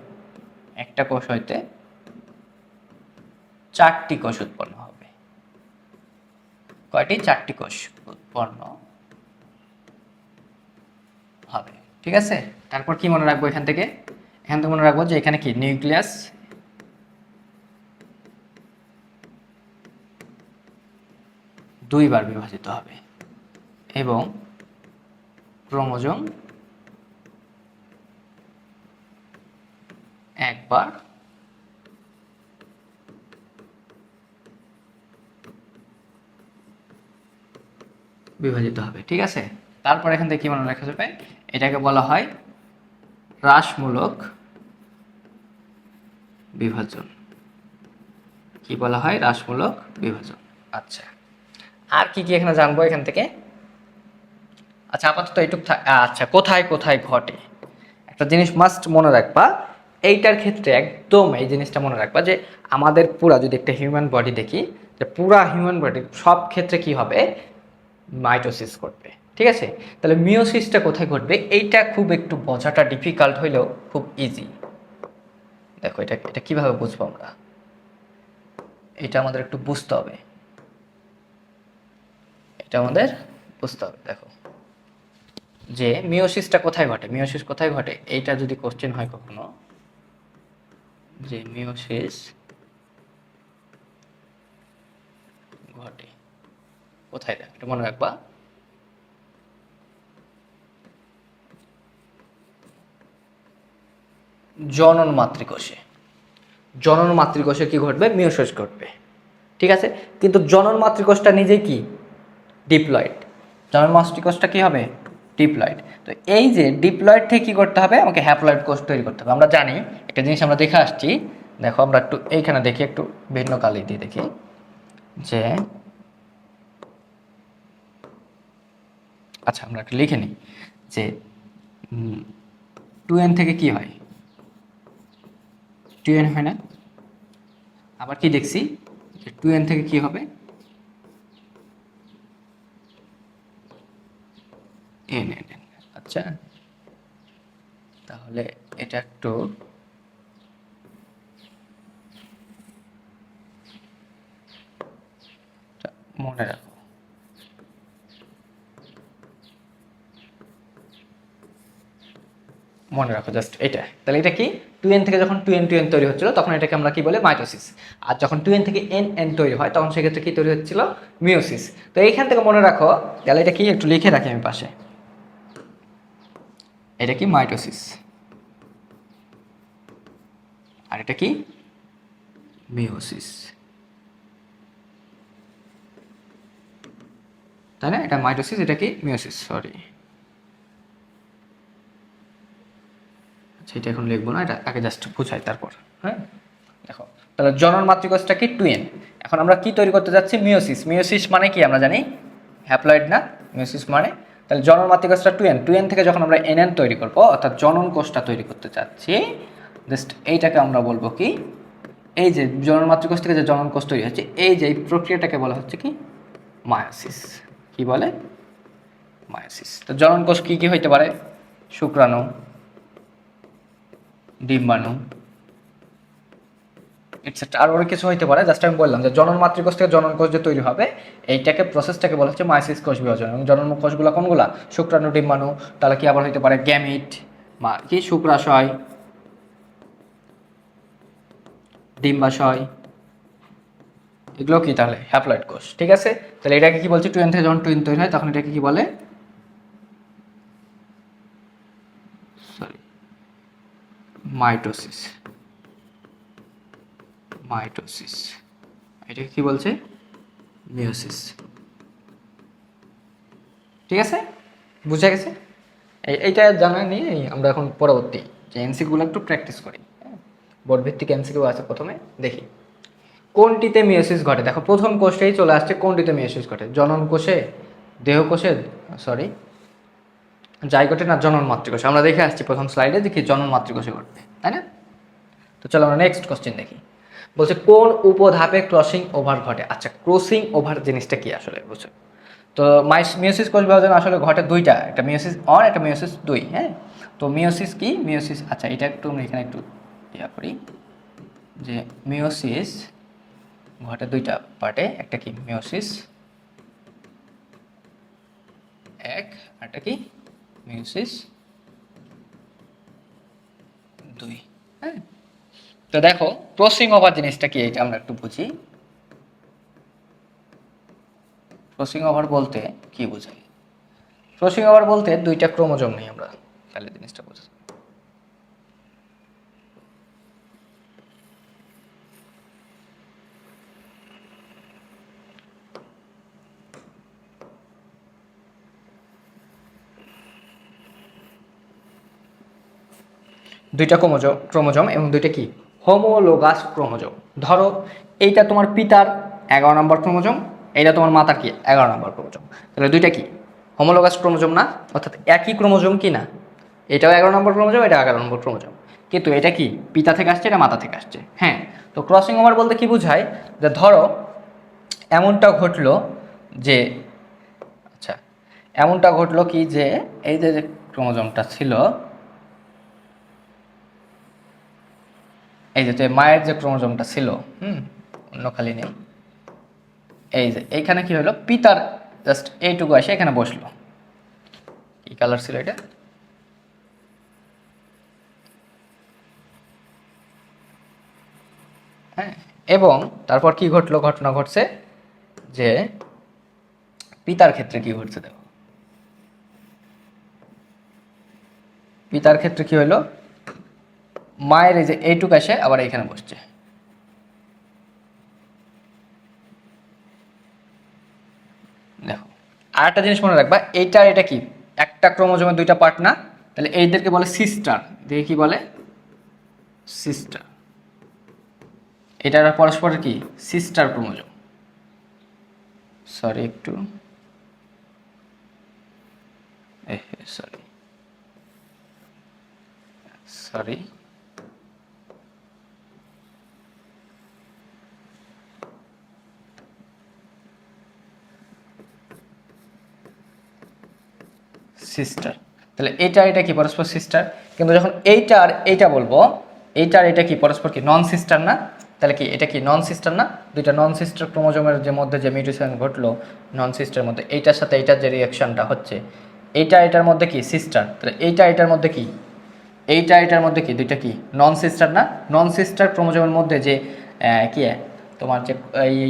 একটা কোষ হইতে 4টি কোষ উৎপন্ন হবে। কয়টি? 4টি কোষ উৎপন্ন হবে, ঠিক আছে? তারপর কি মনে রাখবো এখান থেকে মনে রাখবো যে এখানে কি নিউক্লিয়াস দুইবার বিভাজিত হবে এবং ক্রোমোজোম একবার বিভাজিত হবে, ঠিক আছে? তারপর এখান থেকে কি মনে রাখা যাবে, এটাকে বলা হয় হ্রাসমূলক বিভাজন। কি বলা হয়? হ্রাসমূলক বিভাজন। আচ্ছা, আর কি কি এখানে জানবো এখান থেকে? আচ্ছা আপাতত এইটুক আচ্ছা, কোথায় কোথায় ঘটে একটা জিনিস মাস্ট মনে রাখবা, এইটার ক্ষেত্রে একদম এই জিনিসটা মনে রাখবা যে আমাদের পুরা যদি একটা হিউম্যান বডি দেখি, যে পুরা হিউম্যান বডির সব ক্ষেত্রে কি হবে, মাইটোসিস ঘটবে, ঠিক আছে? তাহলে মিওসিসটা কোথায় ঘটবে, এইটা খুব একটু বোঝাটা ডিফিকাল্ট হইলেও খুব ইজি। দেখো এটা এটা কিভাবে বুঝবো আমরা, এটা আমাদের একটু বুঝতে হবে, এটা আমাদের বুঝতে হবে। দেখো যে মিওসিসটা কোথায় ঘটে, মিওসিস কোথায় ঘটে, এইটা যদি কোশ্চেন হয় কখনো, যে মিওসিস ঘটে কোথায়, দেখ এটা মনে রাখবা, জনন মাতৃকোষে। জনন মাতৃকোষে কি ঘটবে, মিওসিস ঘটবে, ঠিক আছে? কিন্তু জনন মাতৃকোষটা নিজে কি ডিপ্লয়েড, জনন মাতৃকোষটা কি হবে, ডিপ্লয়েড। তো এই যে ডিপ্লয়েড থেকে কি করতে হবে, আমাকে হ্যাপ্লয়েড কোষ তৈরি করতে হবে। আমরা জানি একটা জিনিস আমরা দেখে আসছি, দেখো আমরা একটু এইখানে দেখি, একটু ভিন্ন কালি দিয়ে দেখি, যে আচ্ছা আমরা একটু লিখে নিই, যে 2n থেকে কি হয়, 2n হয় না? আবার কি দেখছি, যে 2n থেকে কি হবে, n n n। আচ্ছা তাহলে এটা একটু মনে রাখো, মনে রাখো জাস্ট এটা। তাহলে এটা কি 2n থেকে যখন 2n তৈরি হচ্ছিল তখন এটাকে আমরা কি বলে, মাইটোসিস। আর যখন 2n থেকে n তৈরি হয় তখন সেক্ষেত্রে কি তৈরি হচ্ছিল, মিওসিস। তো এইখান থেকে মনে রাখো, তাহলে এটা কি একটু লিখে রাখি আমি পাশে, এটা কি মাইটোসিস, আর এটা কি মিওসিস, তাই না? এটা মাইটোসিস, এটা কি মিওসিস, সরি সেটা এখন লিখবো না, এটা আগে জাস্ট বুঝাই তারপর। হ্যাঁ দেখো, তাহলে জনন মাতৃকোষটা কি 2n, এখন আমরা কি তৈরি করতে যাচ্ছি, মিওসিস। মিওসিস মানে কি আমরা জানি, হ্যাপ্লয়েড না? মিওসিস মানে, তাহলে জনন মাতৃকোষটা 2n থেকে যখন আমরা nn তৈরি করবো, অর্থাৎ জনন কোষটা তৈরি করতে চাচ্ছি, জাস্ট এইটাকে আমরা বলবো কি, এই যে জনন মাতৃকোষ থেকে যে জনন কোষ তৈরি হচ্ছে, এই যে এই প্রক্রিয়াটাকে বলা হচ্ছে কি, মায়োসিস। কি বলে, মায়োসিস। তো জনন কোষ কি কি হইতে পারে? শুক্রাণু, ডিম্বাণু এটসেট্রা, আর অনেক কিছু হইতে পারে। জাস্ট আমি বললাম যে জনন মাতৃকোষ থেকে জনন কোষ যে তৈরি হবে, এইটাকে প্রসেসটাকে বলা হচ্ছে মায়োসিস কোষ বিভাজন। এবং জনন কোষগুলো কোনগুলা? শুক্রাণু, ডিম্বাণু। তাহলে কি আবার হইতে পারে গ্যামিট, কি শুক্রাশয়, ডিম্বাশয়, এগুলো কি তাহলে হ্যাপ্লয়েড কোষ। ঠিক আছে, তাহলে এটাকে কি বলছে? টুইন থেকে যখন টুইন তৈরি হয় তখন এটাকে কি বলে? Sorry, mitosis. মাইটোসিস, এটাকে কি বলছে? মিওসিস। ঠিক আছে, বুঝা গেছে? এইটা জানা নিয়ে আমরা এখন পরবর্তী যে এমসিকিউগুলো একটু প্র্যাকটিস করি। বোর্ড ভিত্তিক এমসিকিউ আছে, প্রথমে দেখি কোনটিতে মিওসিস ঘটে। দেখো প্রথম কোষটাই চলে আসছে, কোনটিতে মিওসিস ঘটে? জনন কোষে, দেহকোষে, সরি জাইগোটে না জনন মাতৃকোষে? আমরা দেখে আসছি প্রথম স্লাইডে দেখি জনন মাতৃকোষে ঘটবে, তাই না? তো চলো আমরা নেক্সট কোশ্চেন দেখি। বলছে কোন উপধাপে ক্রসিং ওভার ঘটে? আচ্ছা, ক্রসিং ওভার জিনিসটা কি আসলে বুঝছো? তো মিওসিস কোষ বিভাজন আসলে ঘটে দুইটা, একটা মিওসিস 1, একটা মিওসিস 2। হ্যাঁ, তো মিওসিস কি? মিওসিস, আচ্ছা এটা একটু আমরা এখানে একটু ইয়া করি যে মিওসিস ঘটে দুইটা পার্টে, একটা কি মিওসিস 1, একটা কি মিওসিস 2। হ্যাঁ, তো দেখো ক্রসিং ওভার জিনিসটা কি এটা আমরা একটু বুঝি। ক্রসিং ওভার বলতে কি বোঝায়? ক্রসিং ওভার বলতে দুইটা ক্রোমোজোম নেই আমরা, তাহলে জিনিসটা বোঝা। দুইটা ক্রোমোজোম এবং দুইটা কি হোমোলোগাস ক্রোমোজোম। ধরো এইটা তোমার পিতার 11 নম্বর ক্রোমোজোম, এইটা তোমার মাতার কি 11 নম্বর ক্রোমোজোম। তাহলে দুইটা কি হোমোলোগাস ক্রোমোজোম না? অর্থাৎ একই ক্রোমোজোম কি না? এটাও 11 নম্বর ক্রোমোজোম, এটা 11 নম্বর ক্রোমোজোম, কিন্তু এটা কি পিতা থেকে আসছে, এটা মাতা থেকে আসছে। হ্যাঁ, তো ক্রসিং ওভার বলতে কি বোঝায়? যে ধরো এমনটা ঘটলো যে, আচ্ছা এমনটা ঘটলো কি যে এই যে ক্রোমোজোমটা ছিল, এই যে মায়ের যে ক্রোমোজোমটা ছিল, অন্য খালি নেই, এই যে এইখানে কি হলো, পিতার জাস্ট এইটুকু আসে এখানে বসলো। কি কালার ছিল এটা? হ্যাঁ, এবং তারপর কি ঘটলো? ঘটনা ঘটছে যে পিতার ক্ষেত্রে কি ঘটছে দেখো। পিতার ক্ষেত্রে কি হলো, মায়ের এই যে এইটুকু আসে আবার এইখানে বসছে। দেখো আর একটা জিনিস মনে রাখবা, এইটা এটা কি একটা ক্রোমোজোমের দুইটা পার্ট না? তাহলে এইদেরকে বলে সিস্টার। দেখে কি বলে? সিস্টার। এটার পরস্পরের কি সিস্টার ক্রোমোজোম। সরি একটু, সরি সরি সিস্টার। তাহলে এইটা এটা কি পরস্পর সিস্টার, কিন্তু যখন এইটা আর এইটা বলবো, এইটা আর এটা কি পরস্পর কি নন সিস্টার না? তাহলে কি এটা কি নন সিস্টার না? দুইটা নন সিস্টার ক্রোমোজোমের যে মধ্যে যে মিউটেশন ঘটলো নন সিস্টারের মধ্যে, এইটার সাথে এইটার যে রিয়াকশনটা হচ্ছে, এইটা এটার মধ্যে কি সিস্টার। তাহলে এইটা এটার মধ্যে কি, এইটা এটার মধ্যে কি দুইটা কি নন সিস্টার না? নন সিস্টার ক্রোমোজোমের মধ্যে যে কি তোমার যে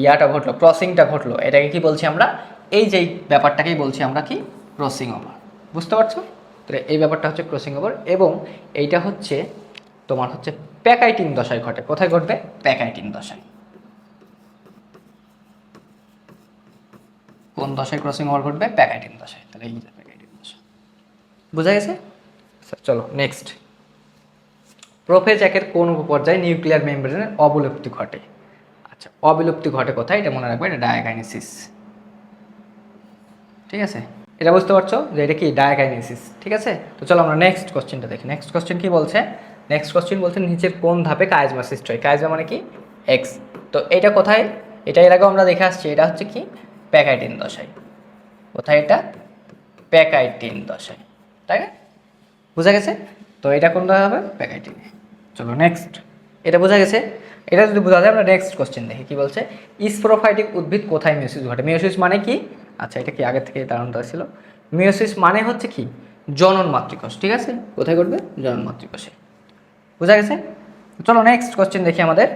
ইয়াটা ঘটলো, ক্রসিংটা ঘটলো, এটাকে কি বলছি আমরা? এই যে ব্যাপারটাকেই বলছি আমরা কি ক্রসিং ওভার। বুঝতে পারছো? তাহলে এই ব্যাপারটা হচ্ছে ক্রসিং ওভার, এবং এইটা হচ্ছে তোমার হচ্ছে প্যাকাইটিন দশায় ঘটে। কোথায় ঘটবে? প্যাকাইটিন দশায়। কোন দশায় ক্রসিং ওভার ঘটবে? প্যাকাইটিন দশায়। তাহলে এই যে প্যাকাইটিন দশা, বোঝা গেছে? চলো নেক্সট। প্রোফেজ একের কোন পর্যায়ে নিউক্লিয়ার মেমব্রেনের অবলুপ্তি ঘটে? আচ্ছা, অবিলুপ্তি ঘটে কোথায়? এটা মনে রাখবে, এটা ডায়াকাইনেসিস। ঠিক আছে, এটা বুঝতে পারছো যে এটা কি ডায়াকাইনেসিস। ঠিক আছে, তো চলো আমরা নেক্সট কোশ্চেনটা দেখি। নেক্সট কোশ্চেন কি বলছে? নেক্সট কোশ্চেন বলছে নিচের কোন ধাপে কায়াজমা সৃষ্টি হয়? কায়াজমা মানে কি? এক্স। তো এটা কোথায়? এটা এর আগেও আমরা দেখে আসছি, এটা হচ্ছে কি প্যাকাইটিন দশায়। কোথায় এটা? প্যাকাইটিন দশায়, তাই না? বোঝা গেছে? তো এটা কোনটা হবে? প্যাকাইটিনে। চলো নেক্সট, এটা বোঝা গেছে। এটা যদি বোঝা যায় আমরা নেক্সট কোশ্চেন দেখি কি বলছে। স্পোরোফাইটিক উদ্ভিদ কোথায় মিওসিস ঘটে? মিওসিস মানে কি? আচ্ছা, এটা কি আগে থেকে ধারণা ছিল? মিওসিস মানে হচ্ছে কি, জনন মাতৃকোষ। ঠিক আছে, কোথায় ঘটবে? জনন মাতৃকোষে। বোঝা গেছে? চলো নেক্সট কোশ্চেন দেখি আমাদের।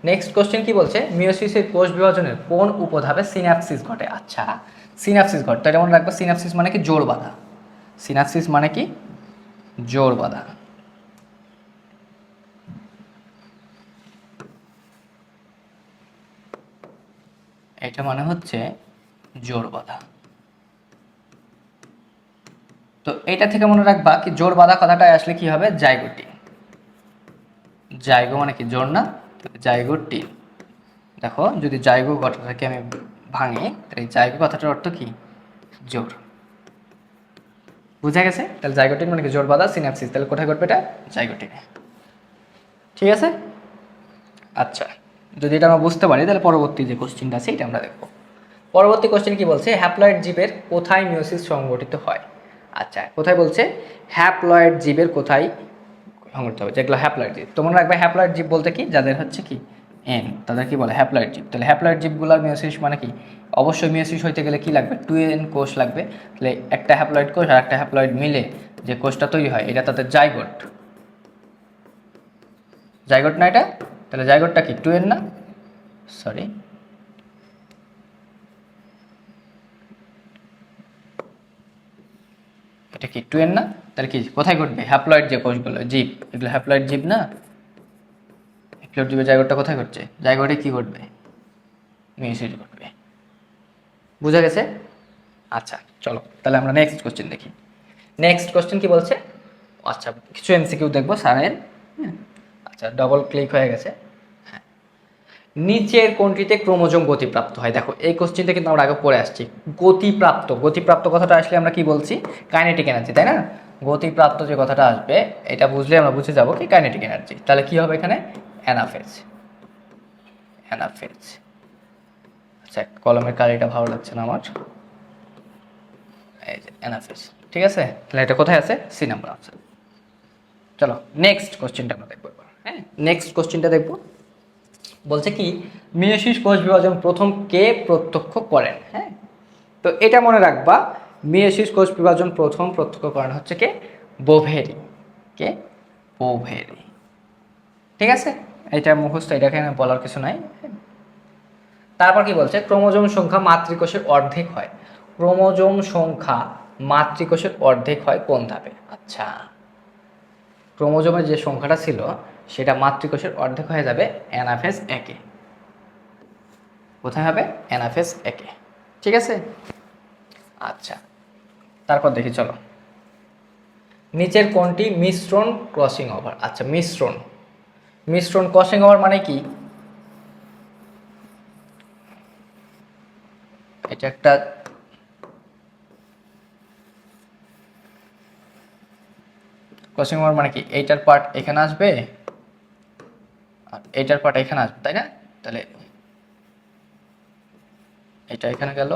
নেক্সট কোশ্চেন কি বলছে, মিওসিসের কোষ বিভাজনের কোন উপধাপে সিনাপসিস ঘটে? আচ্ছা, সিনাপসিস ঘটে, তাই মনে রাখবো সিনাপসিস মানে কি, জোড় বাঁধা। সিনাপসিস মানে কি, জোড় বাঁধা। এটা মানে হচ্ছে জোড় বাঁধা। তো এটা থেকে মনে রাখবা কি, জোড় বাঁধা কথাটায় আসলে কি হবে? জাইগোটি। জাইগো মানে কি, জোড় না? জাইগোটি। দেখো, যদি জাইগো কথাটাকে আমি ভাঙি, তাহলে জাইগো কথাটার অর্থ কি? জোড়। বুঝা গেছে? তাহলে জাইগোটিন মানে কি, জোড় বাঁধা সিনাপসিস। তাহলে কোথায় ঘটবে এটা? জাইগোটিনে। ঠিক আছে? আচ্ছা, যদি এটা আমরা বুঝতে পারি তাহলে পরবর্তী যে কোশ্চেনটা আছে এটা আমরা দেখব। পরবর্তী কোশ্চেন কি বলছে, হ্যাপ্লয়েড জীবের কোথায় মিওসিস সংঘটিত হয়? আচ্ছা, কোথায় বলছে? হ্যাপ্লয়েড জীবের কোথায় সংঘটিত হবে? যেগুলো হ্যাপ্লয়েড জীব, তো মনে রাখবে হ্যাপ্লয়েড জীব বলতে কি, যাদের হচ্ছে কি এন, তাদের কি বলে? হ্যাপ্লয়েড জীব। তাহলে হ্যাপ্লয়েড জীবগুলোর মিওসিস মানে কি, অবশ্যই মিওসিস হইতে গেলে কি লাগবে? 2n কোষ লাগবে। তাহলে একটা হ্যাপ্লয়েড কোষ আর একটা হ্যাপ্লয়েড মিলে যে কোষটা তৈরি হয় এটা তাদের জাইগোট। জাইগোট না এটা? তাহলে জাইগোটটা কি 2n না? সরি, এটা কি 2n না? তাহলে কি কোথায় ঘটবে? হ্যাপ্লয়েড যে কোষগুলো, জীব, এগুলো হ্যাপ্লয়েড জীব না? হ্যাপ্লয়েড জীবের জাইগোটটা কোথায় ঘটছে? জাইগোটে কি ঘটবে? মিওসিস ঘটবে। বুঝা গেছে? আচ্ছা, চলো তাহলে আমরা নেক্সট কোশ্চেন দেখি। নেক্সট কোশ্চেন কি বলছে? আচ্ছা, কিছু এমসিকিউ দেখবো স্যারের। আচ্ছা, ডবল ক্লিক হয়ে গেছে। হ্যাঁ, নিচের কোনটিতে ক্রোমোজোম গতিপ্রাপ্ত হয়? দেখো, এই কোশ্চেনটা কিন্তু আমরা আগে পড়ে আসছি। গতিপ্রাপ্ত, গতিপ্রাপ্ত কথাটা আসলে আমরা কি বলছি? কাইনেটিক এনার্জি, তাই না? গতিপ্রাপ্ত যে কথাটা আসবে এটা বুঝলে আমরা বুঝে যাবো কি কাইনেটিক এনার্জি। তাহলে কি হবে এখানে? অ্যানাফেজ। অ্যানাফেজ। আচ্ছা, কলমের কালিটা ভালো লাগছে না আমার। এই যে অ্যানাফেজ। ঠিক আছে, তাহলে এটা কোথায় আছে? C number answer. চলো নেক্সট কোশ্চেনটা আমরা দেখবো এবার। হ্যাঁ, নেক্সট কোশ্চেনটা দেখবো। বলছে কি, মিয়োসিস কোষ বিভাজন প্রথম কে প্রত্যক্ষ করেন? হ্যাঁ, তো এটা মনে রাখবা, মিয়োসিস কোষ বিভাজন প্রথম প্রত্যক্ষ করেন হচ্ছে কে? বোভেরি। কে? বোভেরি। ঠিক আছে, এটা মুখস্থ, এটা এখানে বলার কিছু নাই। তারপর কি বলছে, ক্রোমোজোম সংখ্যা মাতৃকোষের অর্ধেক হয়। ক্রোমোজোম সংখ্যা মাতৃকোষের অর্ধেক হয় কোন ধাপে? আচ্ছা, ক্রোমোজোমের যে সংখ্যাটা ছিল সেটা মাতৃকোষের অর্ধেক হয়ে যাবে অ্যানাফেজ একে। কোথায় হবে? অ্যানাফেজ একে। ঠিক আছে? আচ্ছা, তারপর দেখি চলো, নিচের কোনটি মিশ্রণ ক্রসিং ওভার? আচ্ছা, মিশ্রণ, মিশ্রণ ক্রসিং ওভার মানে কি? এটা একটা ক্রসিং ওভার মানে কি, এইটার পার্ট এখানে আসবে আর এইটার পার্ট এখানে আসবে, তাই না? তাহলে এটা এখানে গেল,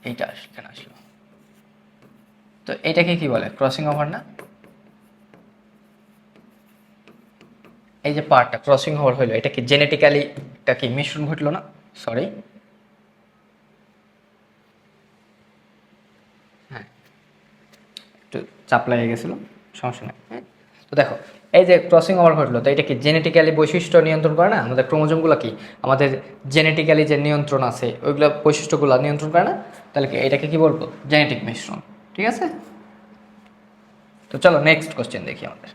এইটা এখানে আসলো, তো এটাকে কি বলে? ক্রসিং ওভার না? এই যে পার্টটা ক্রসিং ওভার হইলো, এটা কি জেনেটিক্যালি এটা কি মিশ্রণ ঘটলো না? সরি, হ্যাঁ, একটু চাপ লেগে গেছিলো, সমস্যা নেই। হ্যাঁ, তো দেখো, এই যে ক্রসিং ওভার ঘটলো, তো এটা কি জেনেটিক্যালি বৈশিষ্ট্য নিয়ন্ত্রণ করে না? আমাদের ক্রোমোজোমগুলো কি আমাদের জেনেটিক্যালি যে নিয়ন্ত্রণ আছে ওইগুলো বৈশিষ্ট্যগুলো নিয়ন্ত্রণ করে না? তাহলে কি এটাকে কি বলবো? জেনেটিক মিশ্রণ। ঠিক আছে, তো চলো নেক্সট কোশ্চেন দেখি আমাদের।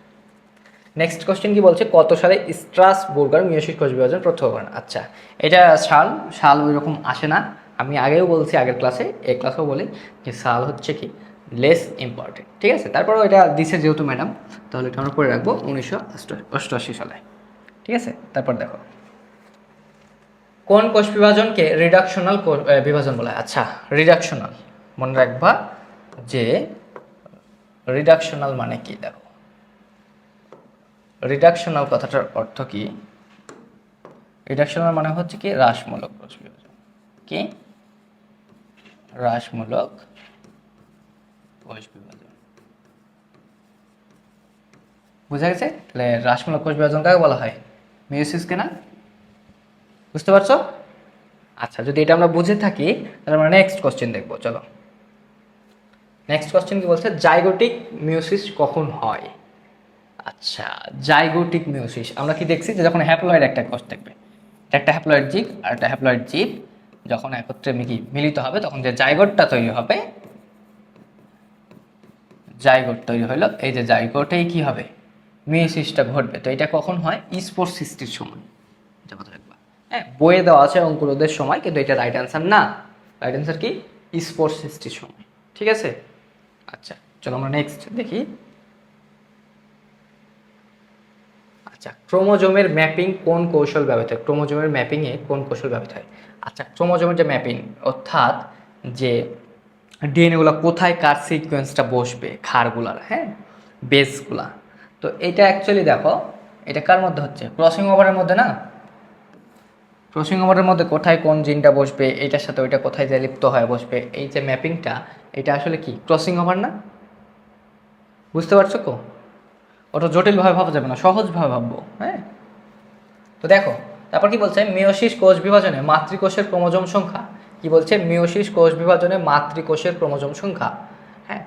নেক্সট কোশ্চেন কি বলছে, কত সালে স্ট্রাসবুর্গার মিয়োসিস কোষ বিভাজন প্রত্যক্ষ করেন? আচ্ছা, এটা সাল, সাল ওই রকম আসে না। আমি আগেও বলছি, আগের ক্লাসে, এই ক্লাসেও বলি যে সাল হচ্ছে কি লেস ইম্পর্টেন্ট। ঠিক আছে, তারপরেও এটা দিছে যেহেতু ম্যাডাম, তাহলে এটা আমরা পড়ে রাখবো 1988 সালে। ঠিক আছে, তারপর দেখো, কোন কোষ বিভাজনকে রিডাকশনাল বিভাজন বলা হয়? আচ্ছা, রিডাকশনাল মনে রাখবা যে রিডাকশনাল মানে কি? দেখো, রিডাকশনাল কথাটার অর্থ কি? রিডাকশনাল মানে হচ্ছে কি হ্রাসমূলক কোষ বিভাজন। কি? হ্রাসমূলক কোষ বিভাজন। বুঝা গেছে? তাহলে হ্রাসমূলক কোষ বিভাজন কাকে বলা হয়? মিয়োসিসকে না? বুঝতে পারছো? আচ্ছা, যদি এটা আমরা বুঝে থাকি তাহলে আমরা নেক্সট কোশ্চেন দেখবো। চলো নেক্সট কোশ্চেন কি বলছে, জাইগোটিক মিয়োসিস কখন হয়? আচ্ছা, জাইগোটিক মিয়োসিস আমরা কি দেখছি যে যখন হ্যাপ্লয়েড একটা কোষ থাকবে, একটা হ্যাপ্লয়েড জীব আর একটা হ্যাপ্লয়েড জীব যখন একত্রে মিলিত হবে তখন যে জাইগোটটা তৈরি হবে, জাইগোট তৈরি হলো, এই যে জাইগোটেই কি হবে, মিয়োসিসটা ঘটবে। তো এটা কখন হয়? স্পোর সৃষ্টির সময়। এটা কথা রাখবা। হ্যাঁ, বইয়ে দেওয়া আছে অঙ্কুরোদয়ের সময়, কিন্তু এটা রাইট অ্যান্সার না। রাইট অ্যান্সার কি? স্পোর সৃষ্টির সময়। ঠিক আছে? আচ্ছা, চলো আমরা নেক্সট দেখি। আচ্ছা, ক্রোমোজোমের ম্যাপিং কোন কৌশল ব্যবহৃত হয়? ক্রোমোজোমের ম্যাপিংয়ে কোন কৌশল ব্যবহৃত হয়? আচ্ছা, ক্রোমোজোমের যে ম্যাপিং, অর্থাৎ যে ডিএনএগুলো কোথায় কার সিকোয়েন্সটা বসবে, ক্ষারগুলার, হ্যাঁ, বেসগুলা। তো এটা অ্যাকচুয়ালি দেখো, এটা কার মধ্যে হচ্ছে? ক্রসিং ওভারের মধ্যে না? ক্রসিং ওভারের মধ্যে কোথায় কোন জিনটা বসবে, এটার সাথে ওইটা কোথায় যে লিপ্ত হয়ে বসবে, এই যে ম্যাপিংটা, এটা আসলে কি ক্রসিং ওভার না? বুঝতে পারছো কো? ওটা জটিলভাবে ভাবা যাবে না, সহজভাবে ভাববো। হ্যাঁ, তো দেখো তারপর কি বলছে, মিয়োসিস কোষ বিভাজনে মাতৃকোষের ক্রোমোজোম সংখ্যা। কি বলছে? মিয়োসিস কোষ বিভাজনে মাতৃকোষের ক্রোমোজোম সংখ্যা, হ্যাঁ,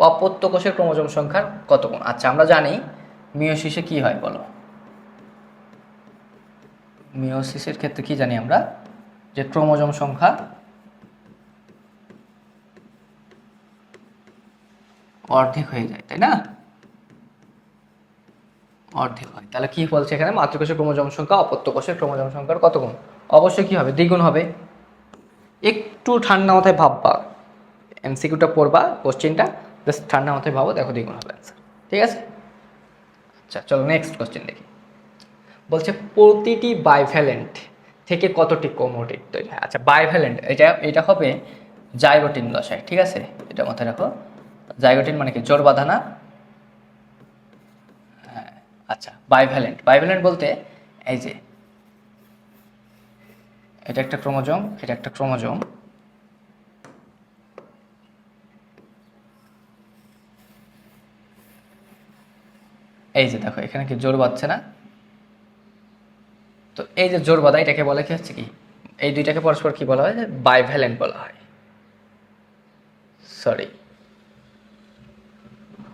অপত্য কোষের ক্রোমোজোম সংখ্যার কত গুণ? আচ্ছা, আমরা জানি মিয়োসিসে কি হয় বলো? মিয়োসিসের ক্ষেত্রে কি জানি আমরা, যে ক্রোমোজোম সংখ্যা অর্ধেক হয়ে যায়, তাই না? অর্ধেক হয়। তাহলে কি বলছে এখানে, মাতৃকোষের ক্রোমোজোম সংখ্যা অপত্য কোষের ক্রোমোজোম সংখ্যার কত গুণ? অবশ্যই কি হবে? দ্বিগুণ হবে। একটু ঠান্ডা মাথায় ভাববা, এমসিকিউটা পড়বা, কোশ্চেনটা জাস্ট ঠান্ডা মাথায় ভাবো, দেখো দ্বিগুণ হবে অ্যান্সার। ঠিক আছে? আচ্ছা, চলো নেক্সট কোশ্চেন দেখি। বলছে প্রতিটি বাইভ্যালেন্ট থেকে কতটি ক্রোমাটিড তৈরি হয়? আচ্ছা, বাইভ্যালেন্ট এটা হবে জাইগোটিন দশায়। ঠিক আছে, এটা মাথায় রাখো। জাইগোটিন মানে কি? জোর বাঁধা না? হ্যাঁ। আচ্ছা, বাইভ্যালেন্ট, বাইভ্যালেন্ট বলতে এই যে এটা একটা ক্রোমোজোম, এটা একটা ক্রোমোজোম, এই যে দেখো এখানে কি জোর বাঁধছে না? তো এই যে জোর বাঁধা, এটাকে বলে কি হচ্ছে কি, এই দুইটাকে পরস্পর কি বলা হয়? যে বাইভ্যালেন্ট বলা হয়। সরি,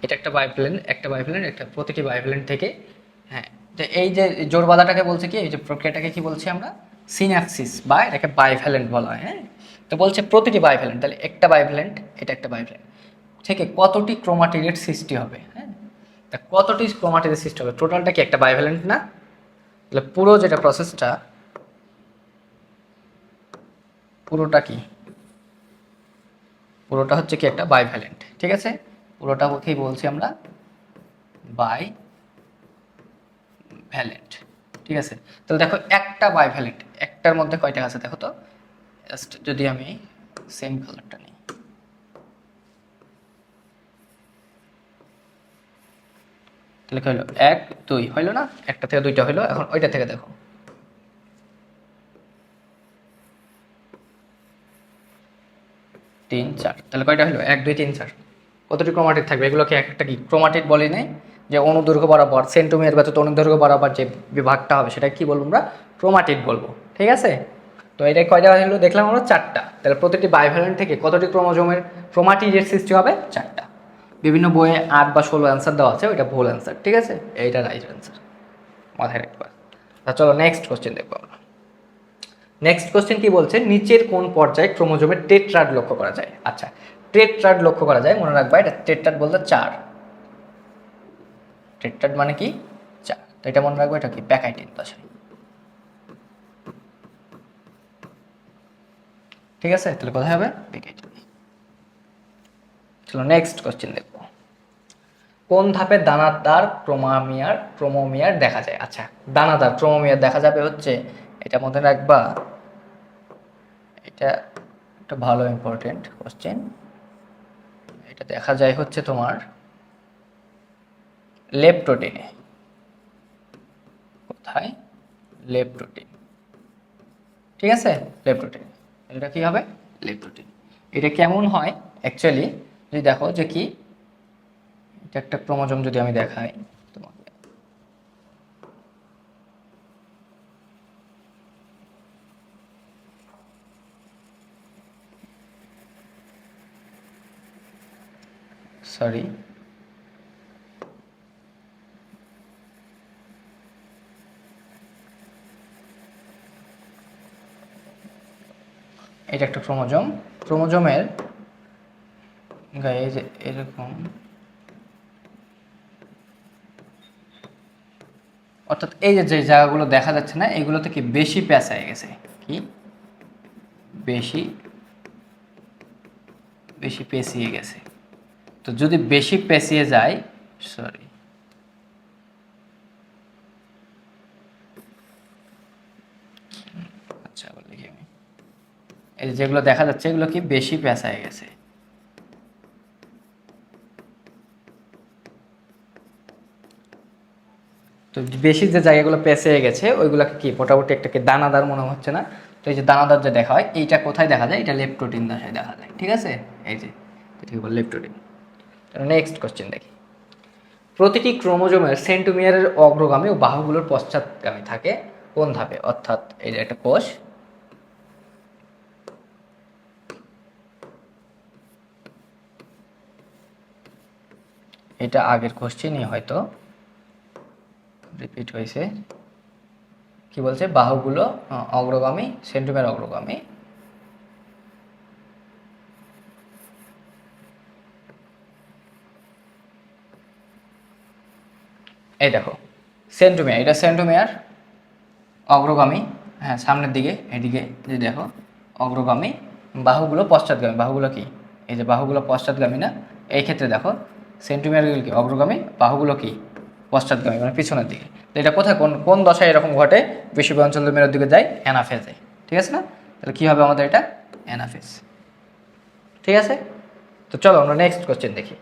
এটা একটা বাইভ্যালেন্ট, একটা বাইভ্যালেন্ট, একটা, প্রতিটি বাইভ্যালেন্ট থেকে, হ্যাঁ, তো এই যে জোর বাঁধাটাকে বলছে কি, এই যে প্রক্রিয়াটাকে কি বলছি আমরা? সিন্যাপসিস, বা এটাকে বাইভ্যালেন্ট বলা হয়। হ্যাঁ, তো বলছে প্রতিটি বাইভ্যালেন্ট, তাহলে একটা বাইভ্যালেন্ট, এটা একটা বাইভ্যালেন্ট থেকে কতটি ক্রোমাটিডের সৃষ্টি হবে? হ্যাঁ, তা কতটি ক্রোমাটিডের সৃষ্টি হবে? টোটালটা কি একটা বাইভ্যালেন্ট না? তাহলে পুরো যেটা প্রসেসটা, পুরোটা কি, পুরোটা হচ্ছে কি একটা বাইভ্যালেন্ট। ঠিক আছে, পুরোটাকেই বলছি আমরা বাই ভ্যালেন্ট। ঠিক আছে, তাহলে দেখো একটা বাইভ্যালেন্ট, একটার মধ্যে কয়টা আছে দেখো তো। জাস্ট যদি আমি সেম কালারটা নিই, তাহলে কি হলো? এক দুই হইলো না? একটা থেকে দুইটা হইলো। এখন ওইটা থেকে দেখো, তিন চার, তাহলে কয়টা হলো? এক দুই তিন চার। কতটি ক্রোমাটিড থাকবে? এগুলোকে একটা কি ক্রোমাটিড বলি নাই? যে অনুদৈর্ঘ্য বরাবর, সেন্টোমিয়ার ব্যতীত অনুদৈর্ঘ্য বরাবর যে বিভাগটা হবে সেটা কি বলবো আমরা? ক্রোমাটিড বলবো। ঠিক আছে, তো এটা কয়টা হলো দেখলাম আমরা? চারটা। তাহলে প্রতিটি বাইভ্যালেন্ট থেকে কতটি ক্রোমোজোমের ক্রোমাটিডের সৃষ্টি হবে? চারটা। বিভিন্ন বইয়ে 8 বা 16 অ্যান্সার দেওয়া আছে, ওইটা ভুল অ্যান্সার। ঠিক আছে, এইটা রাইট অ্যান্সার, মাথায় রাখবা। তা চলো নেক্সট কোশ্চেন দেখবো আমরা। নেক্সট কোশ্চেন কি বলছে, নিচের কোন পর্যায়ে ক্রোমোজোমের টেট্রাড লক্ষ্য করা যায়? আচ্ছা, টেট্রাড লক্ষ্য করা যায়, মনে রাখবা এটা টেট্রাড বলতে চার। টেট্রাড মানে কি? চার। তো এটা মনে রাখবো, এটা কি প্যাকাইটিন দশায়। ঠিক আছে, তাহলে কোথায় হবে? প্যাকাইটিন। চলো নেক্সট কোশ্চেন দেখবো। কোন ধাপে দানাদার ক্রোমোমিয়ার দেখা যায়? আচ্ছা, দানাদার ক্রোমোমিয়ার দেখা যাবে হচ্ছে, এটা মনে রাখবা, এটা একটা ভালো ইম্পর্টেন্ট কোশ্চেন। এটা দেখা যায় হচ্ছে তোমার লেপ্টোটিনে। কোথায়? লেপ্টোটিন। ঠিক আছে, লেপ্টোটিন। এটা কি হবে? লেপ্টোটিন। এটা কেমন হয় অ্যাকচুয়ালি, যদি দেখো যে কি, এটা একটা ক্রোমোজোম যদি আমি দেখাই তোমাকে, সরি, এটা একটা ক্রোমোজোম। ক্রোমোজোমের গায়ে যে এরকম, অর্থাৎ এই যে যে জায়গাগুলো দেখা যাচ্ছে না, এগুলোতে কি বেশি পেঁচায় গেছে, কি বেশি বেশি পেঁচিয়ে গেছে। তো যদি বেশি পেঁচিয়ে যায়, সরি, আচ্ছা আবার লিখি আমি, এই যেগুলো দেখা যাচ্ছে এগুলো কি বেশি পেঁচায় গেছে। তো বেশি যে জায়গাগুলো পেঁচিয়ে গেছে ওইগুলোকে কি মোটামুটি একটাকে দানাদার মনে হচ্ছে না? তো এই যে দানাদার যে দেখা হয়, এইটা কোথায় দেখা যায়? এটা লেপটোটিন দশায় দেখা যায়, ঠিক আছে? এই যে এটাকে বলে লেপটোটিন। নেক্সট কোশ্চেন দেখি। প্রতিটি ক্রোমোজোমের সেন্টোমিয়ারের অগ্রগামী ও বাহুগুলোর পশ্চাৎগামী থাকে কোন ধাপে? অর্থাৎ এই যে একটা কোষ, এটা আগের কোশ্চেনই হয়তো রিপিট হয়েছে। কি বলছে? বাহুগুলো অগ্রগামী, সেন্টোমিয়ার অগ্রগামী, এই দেখো সেন্টোমিয়ার, এটা সেন্টোমিয়ার অগ্রগামী, হ্যাঁ সামনের দিকে, এদিকে যদি দেখো অগ্রগামী, বাহুগুলো পশ্চাৎগামী। বাহুগুলো কি? এই যে বাহুগুলো পশ্চাৎগামী না? এই ক্ষেত্রে দেখো সেন্টোমিয়ারগুলো কি অগ্রগামী, বাহুগুলো কি পশ্চাৎগামী, মানে পিছনের দিকে। তো এটা কোথায়, কোন কোন দশায় এরকম ঘটে? পেশিবহুল অঞ্চলের দিকে যায়, অ্যানাফেজে, ঠিক আছে না? তাহলে কী হবে আমাদের এটা? অ্যানাফেজ, ঠিক আছে? তো চলো আমরা নেক্সট কোশ্চেন দেখি।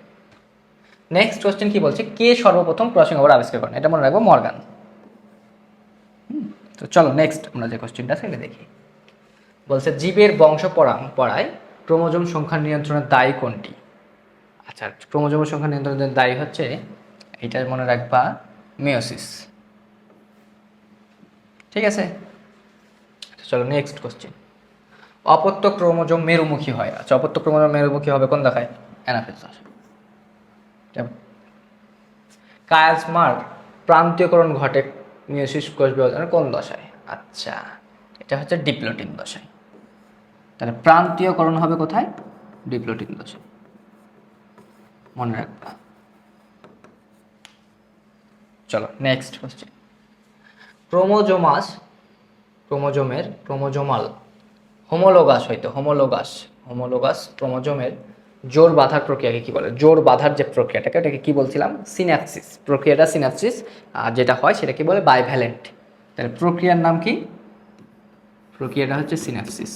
নেক্সট কোশ্চেন কি বলছে? কে সর্বপ্রথম ক্রসিং ওভার আবিষ্কার করেন? এটা মনে রাখবো, মর্গান। তো চলো নেক্সট আমরা যে কোশ্চেনটা সেটা দেখি। বলছে জীবের বংশ পড়ায় ক্রোমোজোম সংখ্যা নিয়ন্ত্রণের দায়ী কোনটি? আচ্ছা, ক্রোমোজোমের সংখ্যা নিয়ন্ত্রণের দায়ী হচ্ছে, এটা মনে রাখবা, মেয়োসিস, ঠিক আছে? চলো নেক্সট কোশ্চেন। অপত্য ক্রোমোজোম মেরুমুখী হয়। আচ্ছা, অপত্য ক্রোমোজোম মেরুমুখী হবে কোন দেখায়? অ্যানাফেজ দশায়। কায়াজমার প্রান্তীয়করণ ঘটে মিয়োসিস কোষ বিভাজনের কোন দশায়? আচ্ছা, এটা হচ্ছে ডিপ্লোটিন দশায়। তাহলে প্রান্তীয়করণ হবে কোথায়? ডিপ্লোটিন দশায়, মনে রাখবা। চলো নেক্সট কোশ্চেন। ক্রোমোজোমাল হোমোলোগাস হইতে, হোমোলোগাস ক্রোমোজোমের জোর বাঁধার প্রক্রিয়াকে কি বলে? জোর বাঁধার যে প্রক্রিয়াটাকে, ওটাকে কি বলছিলাম? সিন্যাপসিস। প্রক্রিয়াটা সিন্যাপসিস, আর যেটা হয় সেটা কি বলে? বাইভ্যালেন্ট। তাহলে প্রক্রিয়ার নাম কি? প্রক্রিয়াটা হচ্ছে সিন্যাপসিস,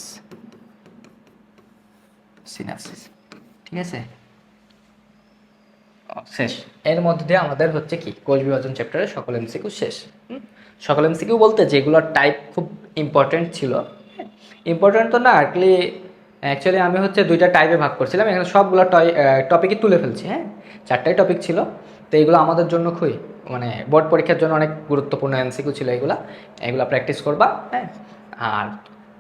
ঠিক আছে? শেষ। এর মধ্যে দিয়ে আমাদের হচ্ছে কি, কোষ বিভাজন চ্যাপ্টারের সকল এমসিকিউ শেষ। সকল এমসিকিউ বলতে যেগুলো টাইপ খুব ইম্পর্টেন্ট ছিল, ইম্পর্টেন্ট তো না অ্যাকচুয়ালি আমি হচ্ছে দুইটা টাইপে ভাগ করছিলাম, এখানে সবগুলো টপিকই তুলে ফেলছি। হ্যাঁ, চারটাই টপিক ছিল। তো এগুলো আমাদের জন্য খুবই, মানে বোর্ড পরীক্ষার জন্য অনেক গুরুত্বপূর্ণ এমসিকিউ ছিল এগুলো প্র্যাকটিস করবা। হ্যাঁ, আর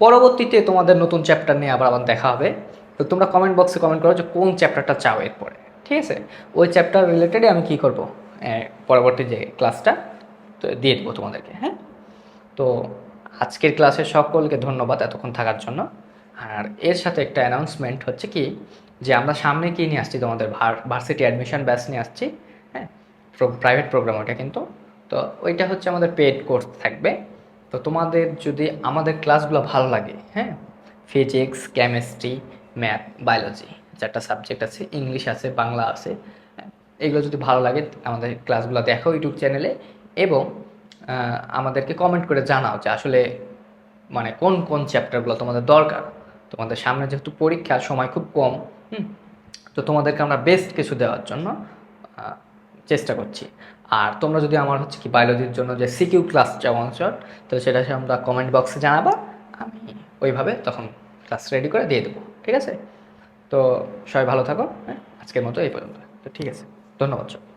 পরবর্তীতে তোমাদের নতুন চ্যাপ্টার নিয়ে আবার দেখা হবে। তো তোমরা কমেন্ট বক্সে কমেন্ট করো যে কোন চ্যাপ্টারটা চাও এরপরে, ঠিক আছে? ওই চ্যাপ্টার রিলেটেডই আমি কী করবো, পরবর্তী যে ক্লাসটা তো দিয়ে দেবো তোমাদেরকে। হ্যাঁ, তো আজকের ক্লাসে সকলকে ধন্যবাদ এতক্ষণ থাকার জন্য। আর এর সাথে একটা অ্যানাউন্সমেন্ট হচ্ছে কি, যে আমরা সামনে কি নিয়ে আসছি, তোমাদের ভার্সিটি অ্যাডমিশন ব্যাচ নিয়ে আসছি। হ্যাঁ, প্রাইভেট প্রোগ্রাম ওটা কিন্তু। তো ওইটা হচ্ছে আমাদের পেড কোর্স থাকবে। তো তোমাদের যদি আমাদের ক্লাসগুলো ভালো লাগে, হ্যাঁ, ফিজিক্স, কেমিস্ট্রি, ম্যাথ, বায়োলজি, চারটা সাবজেক্ট আছে, ইংলিশ আছে, বাংলা আছে, এগুলো যদি ভালো লাগে আমাদের ক্লাসগুলো দেখো ইউটিউব চ্যানেলে, এবং আমাদেরকে কমেন্ট করে জানাও যে আসলে মানে কোন কোন চ্যাপ্টারগুলো তোমাদের দরকার। তোমাদের সামনে যেহেতু পরীক্ষার সময় খুব কম, তো তোমাদেরকে আমরা বেস্ট কিছু দেওয়ার জন্য চেষ্টা করছি। আর তোমরা যদি আমার হচ্ছে কি বায়োলজির জন্য যে সিকিউ ক্লাস চাও আনসার, তো সেটা আমরা কমেন্ট বক্সে জানাবা, আমি ওইভাবে তখন ক্লাস রেডি করে দিয়ে দেবো, ঠিক আছে? তো সবাই ভালো থাকো, হ্যাঁ, আজকের মতো এই পর্যন্ত। তো ঠিক আছে, ধন্যবাদ সবাই।